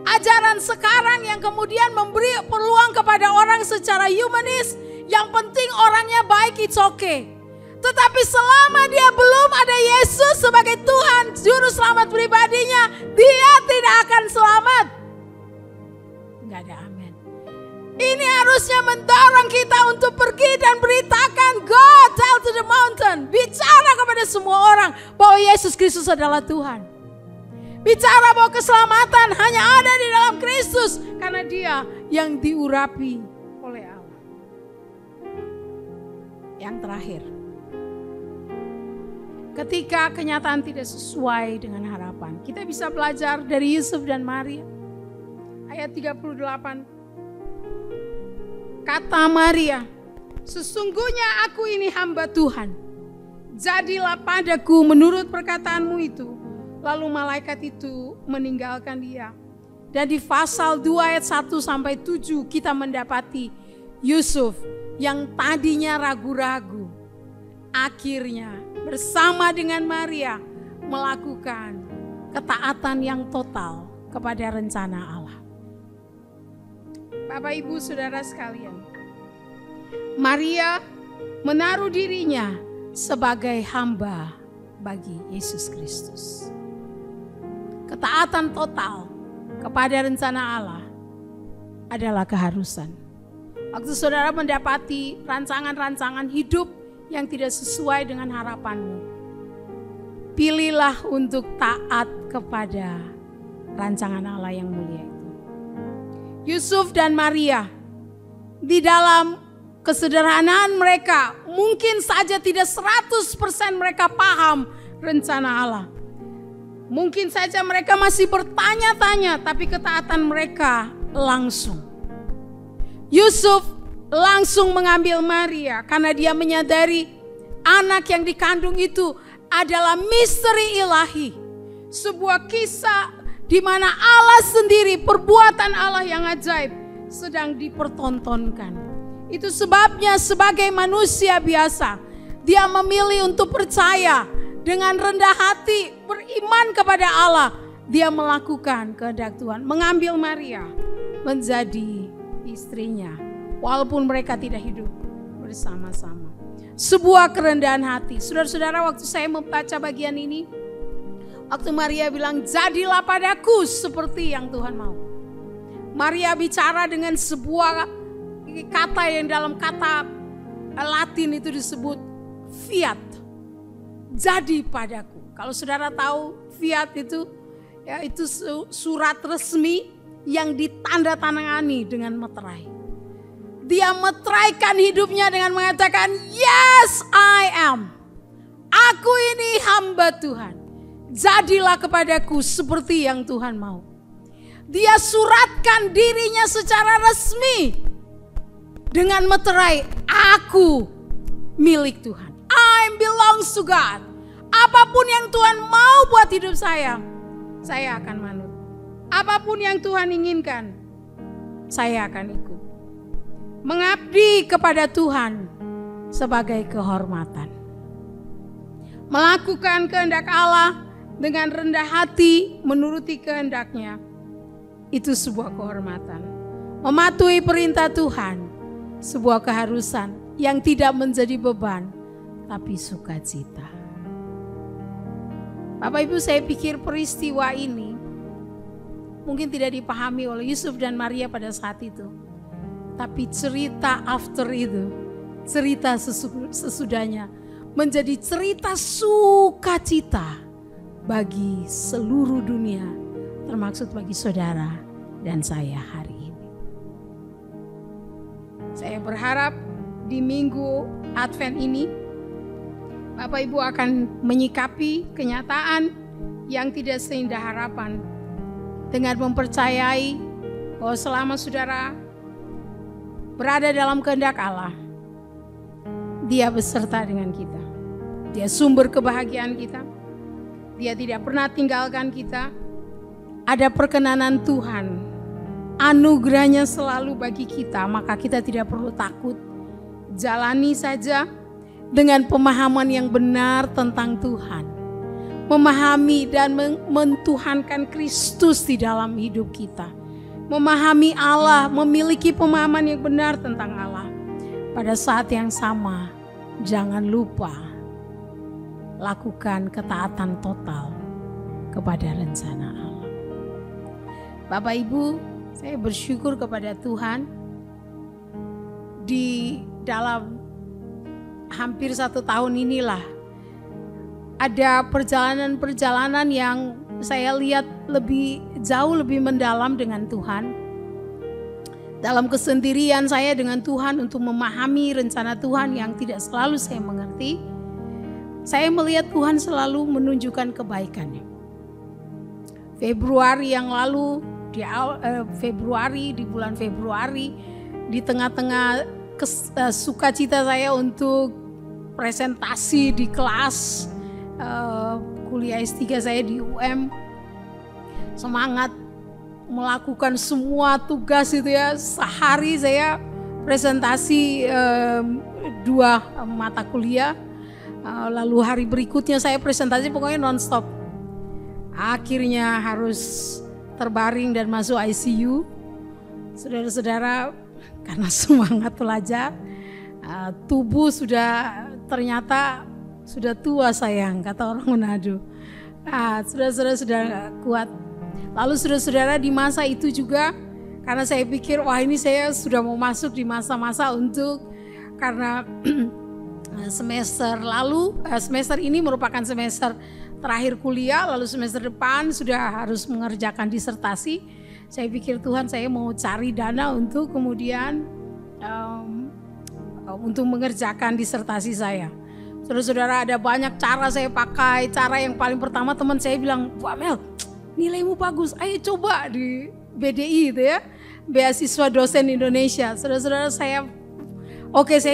Ajaran sekarang yang kemudian memberi peluang kepada orang secara humanis, yang penting orangnya baik, it's okay. Tetapi selama dia belum ada Yesus sebagai Tuhan, Juru Selamat pribadinya, dia tidak akan selamat. Enggak ada amin. Ini harusnya mendorong kita untuk pergi dan beritakan, go tell to the mountain. Bicara kepada semua orang bahwa Yesus Kristus adalah Tuhan. Bicara bahwa keselamatan hanya ada di dalam Kristus, karena Dia yang diurapi oleh Allah. Yang terakhir, ketika kenyataan tidak sesuai dengan harapan, kita bisa belajar dari Yusuf dan Maria. Ayat 38. Kata Maria, sesungguhnya aku ini hamba Tuhan. Jadilah padaku menurut perkataanmu itu. Lalu malaikat itu meninggalkan dia. Dan di pasal 2 ayat 1 sampai 7 kita mendapati Yusuf yang tadinya ragu-ragu, akhirnya bersama dengan Maria melakukan ketaatan yang total kepada rencana Allah. Bapak Ibu Saudara sekalian, Maria menaruh dirinya sebagai hamba bagi Yesus Kristus. Ketaatan total kepada rencana Allah adalah keharusan. Waktu saudara mendapati rancangan-rancangan hidup yang tidak sesuai dengan harapanmu, pilihlah untuk taat kepada rancangan Allah yang mulia itu. Yusuf dan Maria di dalam kesederhanaan mereka mungkin saja tidak 100% mereka paham rencana Allah. Mungkin saja mereka masih bertanya-tanya, tapi ketaatan mereka langsung. Yusuf langsung mengambil Maria karena dia menyadari anak yang dikandung itu adalah misteri ilahi. Sebuah kisah di mana Allah sendiri, perbuatan Allah yang ajaib sedang dipertontonkan. Itu sebabnya sebagai manusia biasa, dia memilih untuk percaya dengan rendah hati, beriman kepada Allah. Dia melakukan kehendak Tuhan, mengambil Maria menjadi istrinya, walaupun mereka tidak hidup bersama-sama. Sebuah kerendahan hati. Saudara-saudara, waktu saya membaca bagian ini, waktu Maria bilang, jadilah padaku seperti yang Tuhan mau. Maria bicara dengan sebuah kata yang dalam kata Latin itu disebut fiat. Jadi padaku. Kalau saudara tahu fiat itu, ya itu surat resmi yang ditandatangani dengan meterai. Dia meteraikan hidupnya dengan mengatakan, yes I am. Aku ini hamba Tuhan. Jadilah kepadaku seperti yang Tuhan mau. Dia suratkan dirinya secara resmi dengan meterai, aku milik Tuhan. I belongs to God. Apapun yang Tuhan mau buat hidup saya akan manut. Apapun yang Tuhan inginkan, saya akan ikut. Mengabdi kepada Tuhan sebagai kehormatan. Melakukan kehendak Allah dengan rendah hati, menuruti kehendaknya, itu sebuah kehormatan. Mematuhi perintah Tuhan, sebuah keharusan yang tidak menjadi beban, tapi sukacita. Bapak Ibu, saya pikir peristiwa ini mungkin tidak dipahami oleh Yusuf dan Maria pada saat itu. Tapi cerita after itu, cerita sesudahnya menjadi cerita sukacita bagi seluruh dunia, termasuk bagi saudara dan saya hari ini. Saya berharap di minggu Advent ini Bapak Ibu akan menyikapi kenyataan yang tidak seindah harapan dengan mempercayai bahwa selama saudara berada dalam kehendak Allah, Dia beserta dengan kita. Dia sumber kebahagiaan kita. Dia tidak pernah tinggalkan kita. Ada perkenanan Tuhan, anugerahnya selalu bagi kita, maka kita tidak perlu takut. Jalani saja dengan pemahaman yang benar tentang Tuhan. Memahami dan mentuhankan Kristus di dalam hidup kita. Memahami Allah, memiliki pemahaman yang benar tentang Allah. Pada saat yang sama, jangan lupa lakukan ketaatan total kepada rencana Allah. Bapak Ibu, saya bersyukur kepada Tuhan di dalam hampir 1 tahun inilah ada perjalanan-perjalanan yang saya lihat jauh lebih mendalam dengan Tuhan. Dalam kesendirian saya dengan Tuhan untuk memahami rencana Tuhan yang tidak selalu saya mengerti, saya melihat Tuhan selalu menunjukkan kebaikannya. Februari yang lalu, di bulan Februari, di tengah-tengah sukacita saya untuk presentasi di kelas kuliah S3 saya di UM, semangat melakukan semua tugas itu ya. Sehari saya presentasi 2 mata kuliah. Lalu hari berikutnya saya presentasi pokoknya nonstop. Akhirnya harus terbaring dan masuk ICU. Saudara-saudara, karena semangat belajar, tubuh ternyata sudah tua sayang, kata orang Manado. Saudara-saudara sudah kuat. Lalu saudara-saudara di masa itu juga, karena saya pikir wah ini saya sudah mau masuk di masa-masa karena semester ini merupakan semester terakhir kuliah, lalu semester depan sudah harus mengerjakan disertasi. Saya pikir Tuhan, saya mau cari dana untuk kemudian untuk mengerjakan disertasi saya. Saudara-saudara, ada banyak cara saya pakai. Cara yang paling pertama teman saya bilang, "Wah Mel, nilaimu bagus, ayo coba di BDI itu ya, Beasiswa Dosen Indonesia." Saudara-saudara, saya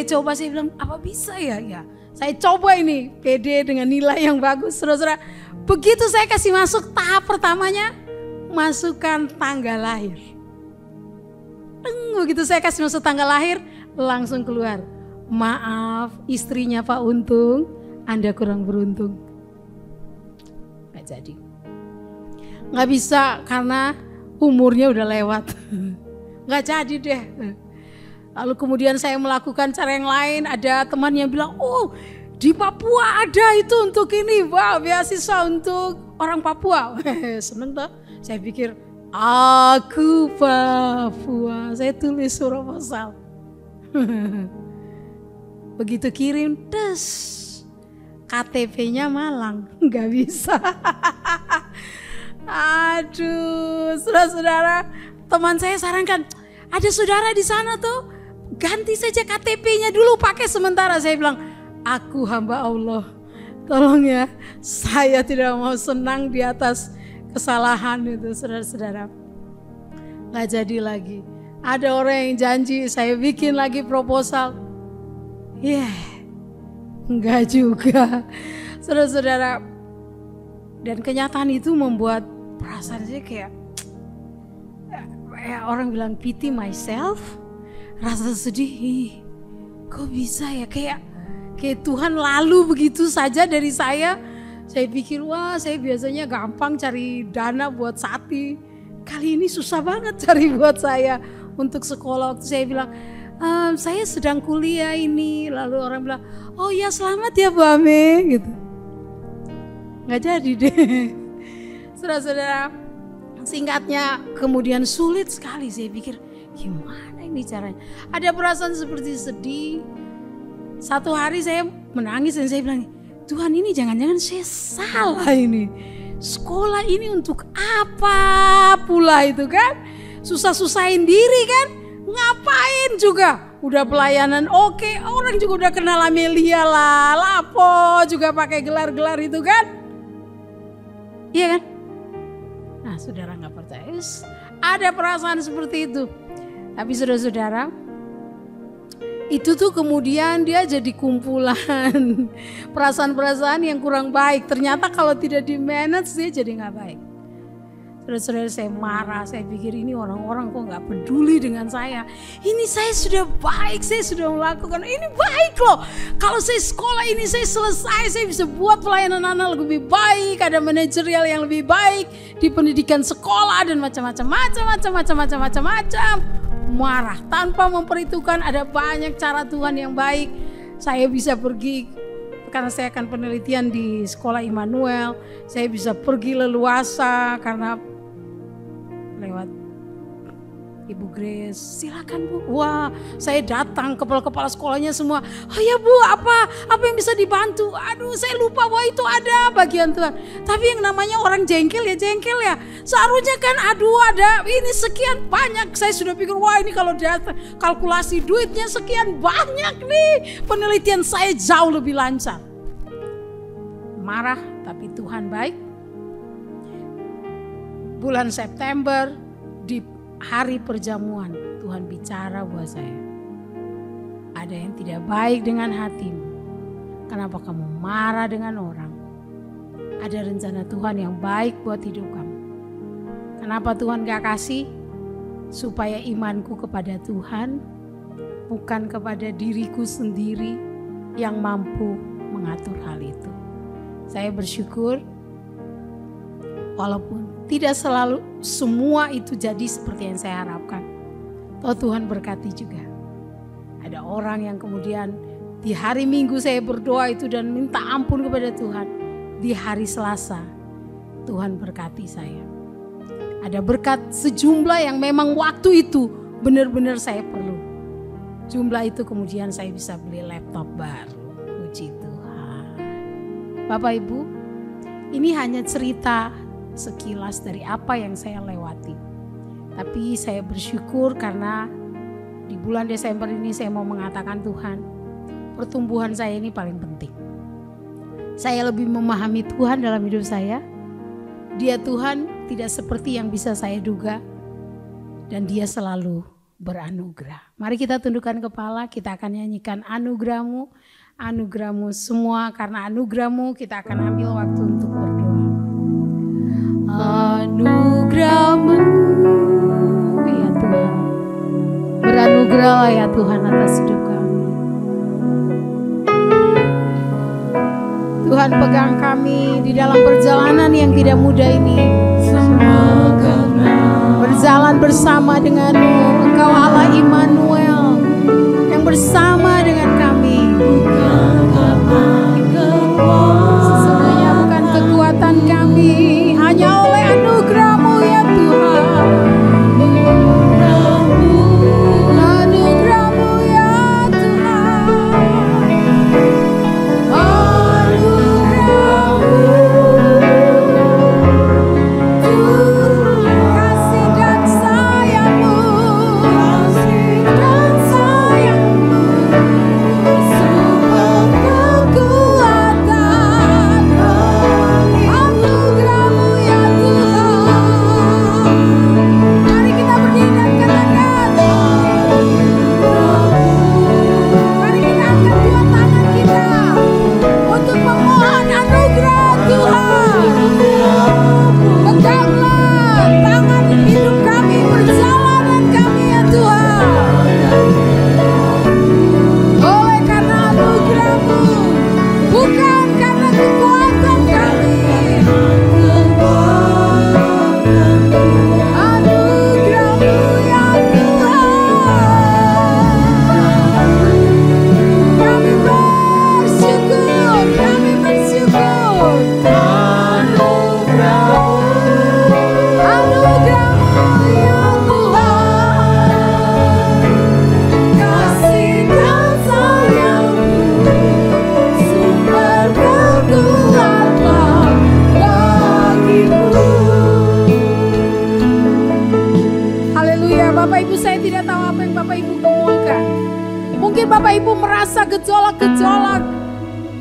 coba, saya bilang, apa bisa ya? Ya, saya coba ini PD dengan nilai yang bagus. Saudara-saudara, begitu saya kasih masuk tahap pertamanya, masukkan tanggal lahir. Begitu saya kasih masuk tanggal lahir, langsung keluar, "Maaf istrinya Pak Untung, Anda kurang beruntung." Gak jadi. Gak bisa karena umurnya udah lewat. Gak jadi deh. Lalu kemudian saya melakukan cara yang lain. Ada teman yang bilang, "Oh di Papua ada itu untuk ini, wah beasiswa untuk orang Papua." Seneng toh? Saya pikir, aku Papua. Saya tulis proposal. Begitu kirim, KTP-nya Malang. Gak bisa. Aduh, saudara-saudara, teman saya sarankan, ada saudara di sana tuh, ganti saja KTP-nya dulu, pakai sementara. Saya bilang, aku hamba Allah, tolong ya, saya tidak mau senang di atas kesalahan itu, saudara-saudara. Gak jadi lagi. Ada orang yang janji, saya bikin lagi proposal. Enggak juga, saudara-saudara. Dan kenyataan itu membuat perasaan saya kayak orang bilang pity myself, rasa sedih. Kok bisa ya, kayak Tuhan lalu begitu saja dari saya. Saya pikir wah saya biasanya gampang cari dana buat Sati, kali ini susah banget cari buat saya untuk sekolah. Waktu saya bilang saya sedang kuliah ini, lalu orang bilang, "Oh ya selamat ya Bu Ame," gitu. Nggak jadi deh. Saudara-saudara, singkatnya kemudian sulit sekali. Saya pikir gimana ini caranya. Ada perasaan seperti sedih. Satu hari saya menangis dan saya bilang, "Tuhan, ini jangan-jangan saya salah ini. Sekolah ini untuk apa pula itu kan? Susah-susahin diri kan? Ngapain juga? Udah pelayanan oke, orang juga udah kenal Amelia lah, Lapo juga pakai gelar-gelar itu kan? Iya kan?" Nah saudara gak percaya, ada perasaan seperti itu. Tapi saudara-saudara, itu tuh kemudian dia jadi kumpulan perasaan-perasaan yang kurang baik. Ternyata kalau tidak di manage dia jadi gak baik. Saudara-saudara, saya marah, saya pikir ini orang-orang kok gak peduli dengan saya. Ini saya sudah baik, saya sudah melakukan, ini baik loh. Kalau saya sekolah ini saya selesai, saya bisa buat pelayanan anak lebih baik, ada manajerial yang lebih baik di pendidikan sekolah dan macam-macam. Marah tanpa memperhitungkan ada banyak cara Tuhan yang baik. Saya bisa pergi, karena saya akan penelitian di sekolah Immanuel, saya bisa pergi leluasa karena lewat Ibu Grace, silakan Bu. Wah, saya datang, kepala-kepala sekolahnya semua, "Oh ya Bu, apa yang bisa dibantu?" Aduh, saya lupa bahwa itu ada bagian Tuhan. Tapi yang namanya orang jengkel ya. Seharusnya kan aduh ada ini sekian banyak. Saya sudah pikir wah ini kalau datang kalkulasi duitnya sekian banyak nih, penelitian saya jauh lebih lancar. Marah, tapi Tuhan baik. Bulan September di hari perjamuan, Tuhan bicara buat saya. Ada yang tidak baik dengan hatimu. Kenapa kamu marah dengan orang? Ada rencana Tuhan yang baik buat hidup kamu. Kenapa Tuhan gak kasih? Supaya imanku kepada Tuhan bukan kepada diriku sendiri yang mampu mengatur hal itu. Saya bersyukur walaupun tidak selalu semua itu jadi seperti yang saya harapkan. Toh Tuhan berkati juga. Ada orang yang kemudian di hari Minggu saya berdoa itu dan minta ampun kepada Tuhan. Di hari Selasa Tuhan berkati saya. Ada berkat sejumlah yang memang waktu itu benar-benar saya perlu. Jumlah itu kemudian saya bisa beli laptop baru. Puji Tuhan. Bapak Ibu, ini hanya cerita sekilas dari apa yang saya lewati. Tapi saya bersyukur karena di bulan Desember ini saya mau mengatakan Tuhan, pertumbuhan saya ini paling penting. Saya lebih memahami Tuhan dalam hidup saya. Dia Tuhan tidak seperti yang bisa saya duga. Dan dia selalu beranugerah. Mari kita tundukkan kepala, kita akan nyanyikan anugerah-Mu. Anugerah-Mu semua, karena anugerah-Mu kita akan ambil waktu untuk berdoa. Anugerah-Mu, ya Tuhan. Beranugerahlah ya Tuhan atas hidup kami. Tuhan pegang kami di dalam perjalanan yang tidak mudah ini. Berjalan bersama dengan-Mu, Engkau Allah Immanuel yang bersama dengan kami. Sesungguhnya bukan kekuatan kami, hanya oleh anugerah-Mu ya Tuhan. Anugerah-Mu ya Tuhan. Kasih dan sayang-Mu, sumber kekuatan. Anugerah-Mu ya Tuhan. Mari kita berdiri dan katakan, mari kita angkat dua tangan kita untuk memohon anugerah Tuhan. Peganglah tangan hidup kami, perjalanan kami ya Tuhan. Oleh karena anugerah-Mu, bukan karena kekuatan kami. Anugerah-Mu ya Tuhan. Kami bersyukur, kami bersyukur. Anugerah-Mu ya Tuhan. Kasih dan sayang-Mu, sumber kekuatan bagiku. Haleluya. Bapak Ibu, saya tidak tahu apa yang Bapak Ibu kemukan. Mungkin Bapak Ibu merasa gejolak-gejolak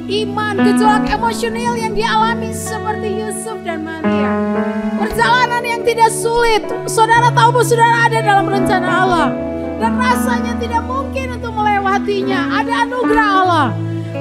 iman, gejolak emosional yang dialami seperti Yusuf dan Maria. Perjalanan yang tidak sulit. Saudara tahu bahwa saudara ada dalam rencana Allah. Dan rasanya tidak mungkin untuk melewatinya. Ada anugerah Allah.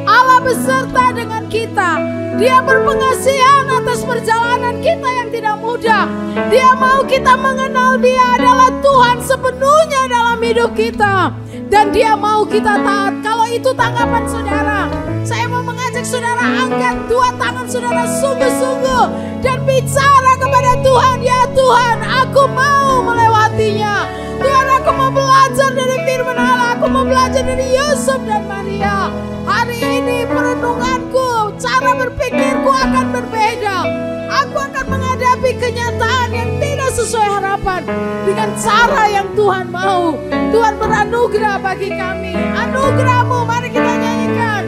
Allah beserta dengan kita. Dia berpengasihan atas perjalanan kita yang tidak mudah. Dia mau kita mengenal Dia adalah Tuhan sepenuhnya dalam hidup kita. Dan Dia mau kita taat. Kalau itu tanggapan saudara, saya mau mengajak saudara angkat dua tangan saudara sungguh-sungguh dan bicara kepada Tuhan. Ya Tuhan, aku mau melewatinya. Tuhan, aku mau belajar dari firman Allah. Aku mau belajar dari Yusuf dan Maria. Hari ini perenunganku, cara berpikirku akan berbeda. Aku akan menghadapi kenyataan yang tidak sesuai harapan dengan cara yang Tuhan mau. Tuhan beranugerah bagi kami. Anugerah-Mu, mari kita nyanyikan.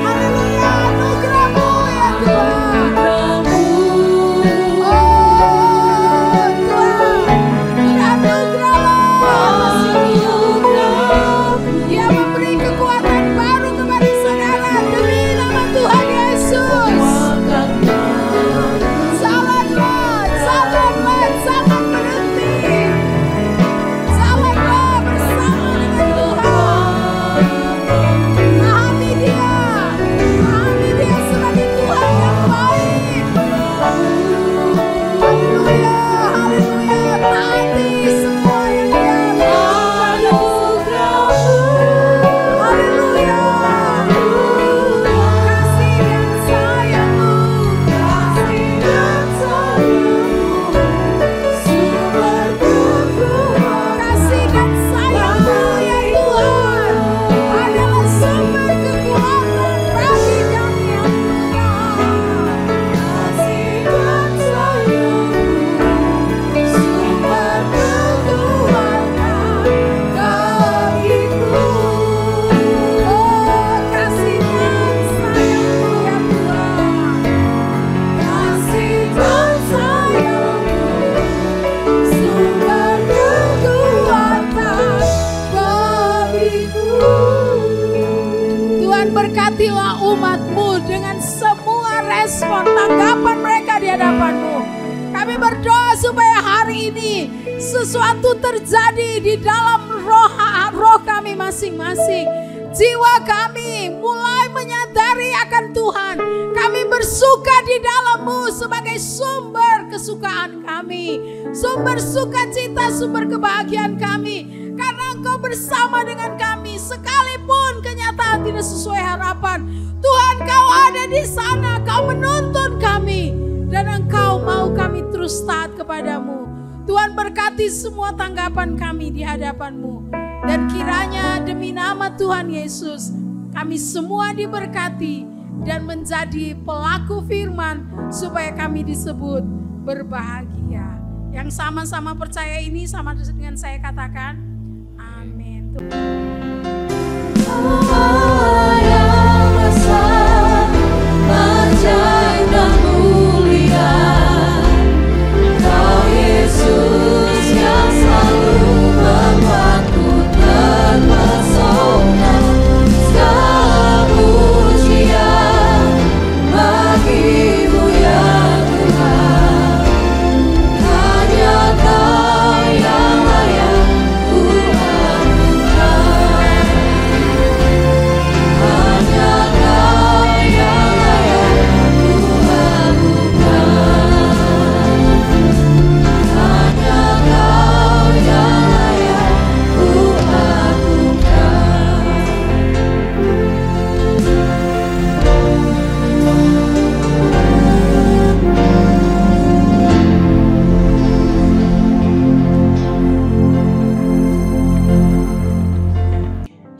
Haleluya, anugerah-Mu ya Tuhan. Oh Tuhan, beranugerahlah. Dia memberi kekuatan baru kepada saudara demi nama Tuhan Yesus. Jalanlah, jangan berhenti. Jalanlah bersama dengan Tuhan. respon, tanggapan mereka di hadapan-Mu. Kami berdoa supaya hari ini sesuatu terjadi di dalam roh kami masing-masing. Jiwa kami mulai menyadari akan Tuhan. Kami bersuka di dalam-Mu sebagai sumber kesukaan kami, sumber sukacita, sumber kebahagiaan kami. Karena Engkau bersama dengan kami, sekalipun kenyataan tidak sesuai harapan. Tuhan, Kau ada di sana, Kau menuntun kami, dan Engkau mau kami terus taat kepadamu. Tuhan, berkati semua tanggapan kami di hadapan-Mu. Dan kiranya demi nama Tuhan Yesus, kami semua diberkati dan menjadi pelaku firman supaya kami disebut berbahagia. Yang sama-sama percaya ini sama dengan saya katakan, amin. Allah yang besar, ajaib dan mulia, Kau Yesus yang selalu membuatku terpesona. Segala pujian bagi-Mu ya Tuhan, hanya Kau yang layak ku anugerah. Hanya Kau yang layak ku anugerah. Hanya Kau yang layak ku anugerah.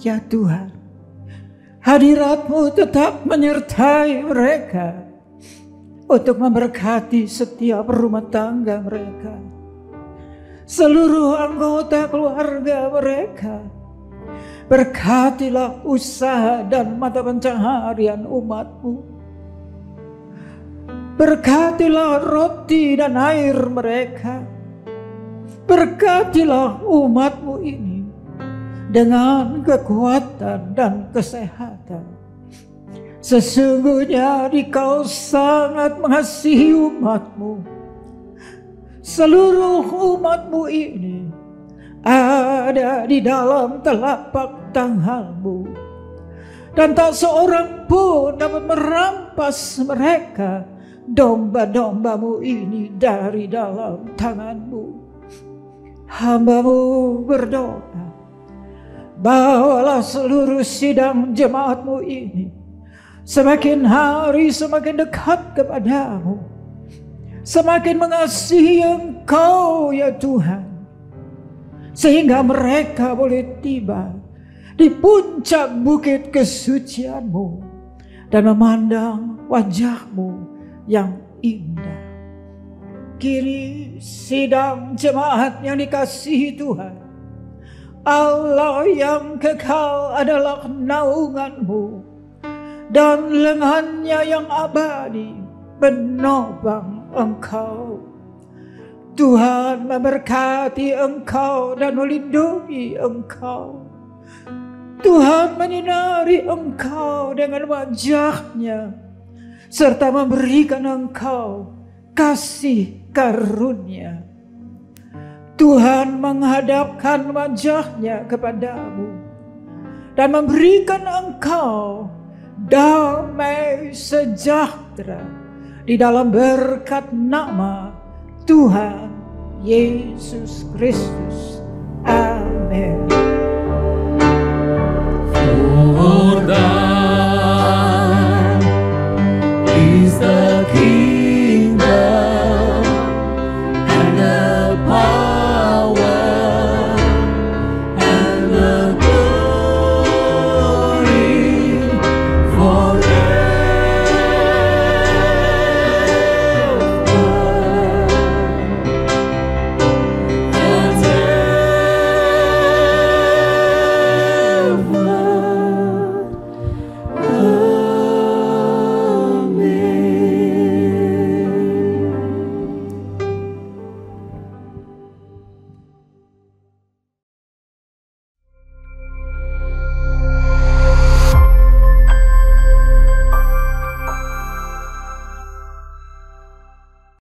Ya Tuhan, hadirat-Mu tetap menyertai mereka untuk memberkati setiap rumah tangga mereka, seluruh anggota keluarga mereka. Berkatilah usaha dan mata pencaharian umat-Mu. Berkatilah roti dan air mereka. Berkatilah umat-Mu ini dengan kekuatan dan kesehatan. Sesungguhnya Engkau sangat mengasihi umat-Mu. Seluruh umat-Mu ini ada di dalam telapak tangan-Mu, dan tak seorang pun dapat merampas mereka, domba-domba-Mu ini, dari dalam tangan-Mu. Hamba-Mu berdoa, bawalah seluruh sidang jemaat-Mu ini semakin hari semakin dekat kepadamu, semakin mengasihi Engkau ya Tuhan, sehingga mereka boleh tiba di puncak bukit kesucian-Mu dan memandang wajah-Mu yang indah. Kini sidang jemaat yang dikasihi Tuhan, Allah yang kekal adalah naungan-Mu, dan lengannya yang abadi menopang Engkau. Tuhan memberkati Engkau dan melindungi Engkau. Tuhan menyinari Engkau dengan wajah-Nya, serta memberikan Engkau kasih karunia. Tuhan menghadapkan wajah-Nya kepadamu dan memberikan engkau damai sejahtera di dalam berkat nama Tuhan Yesus Kristus. Amin. For thine is the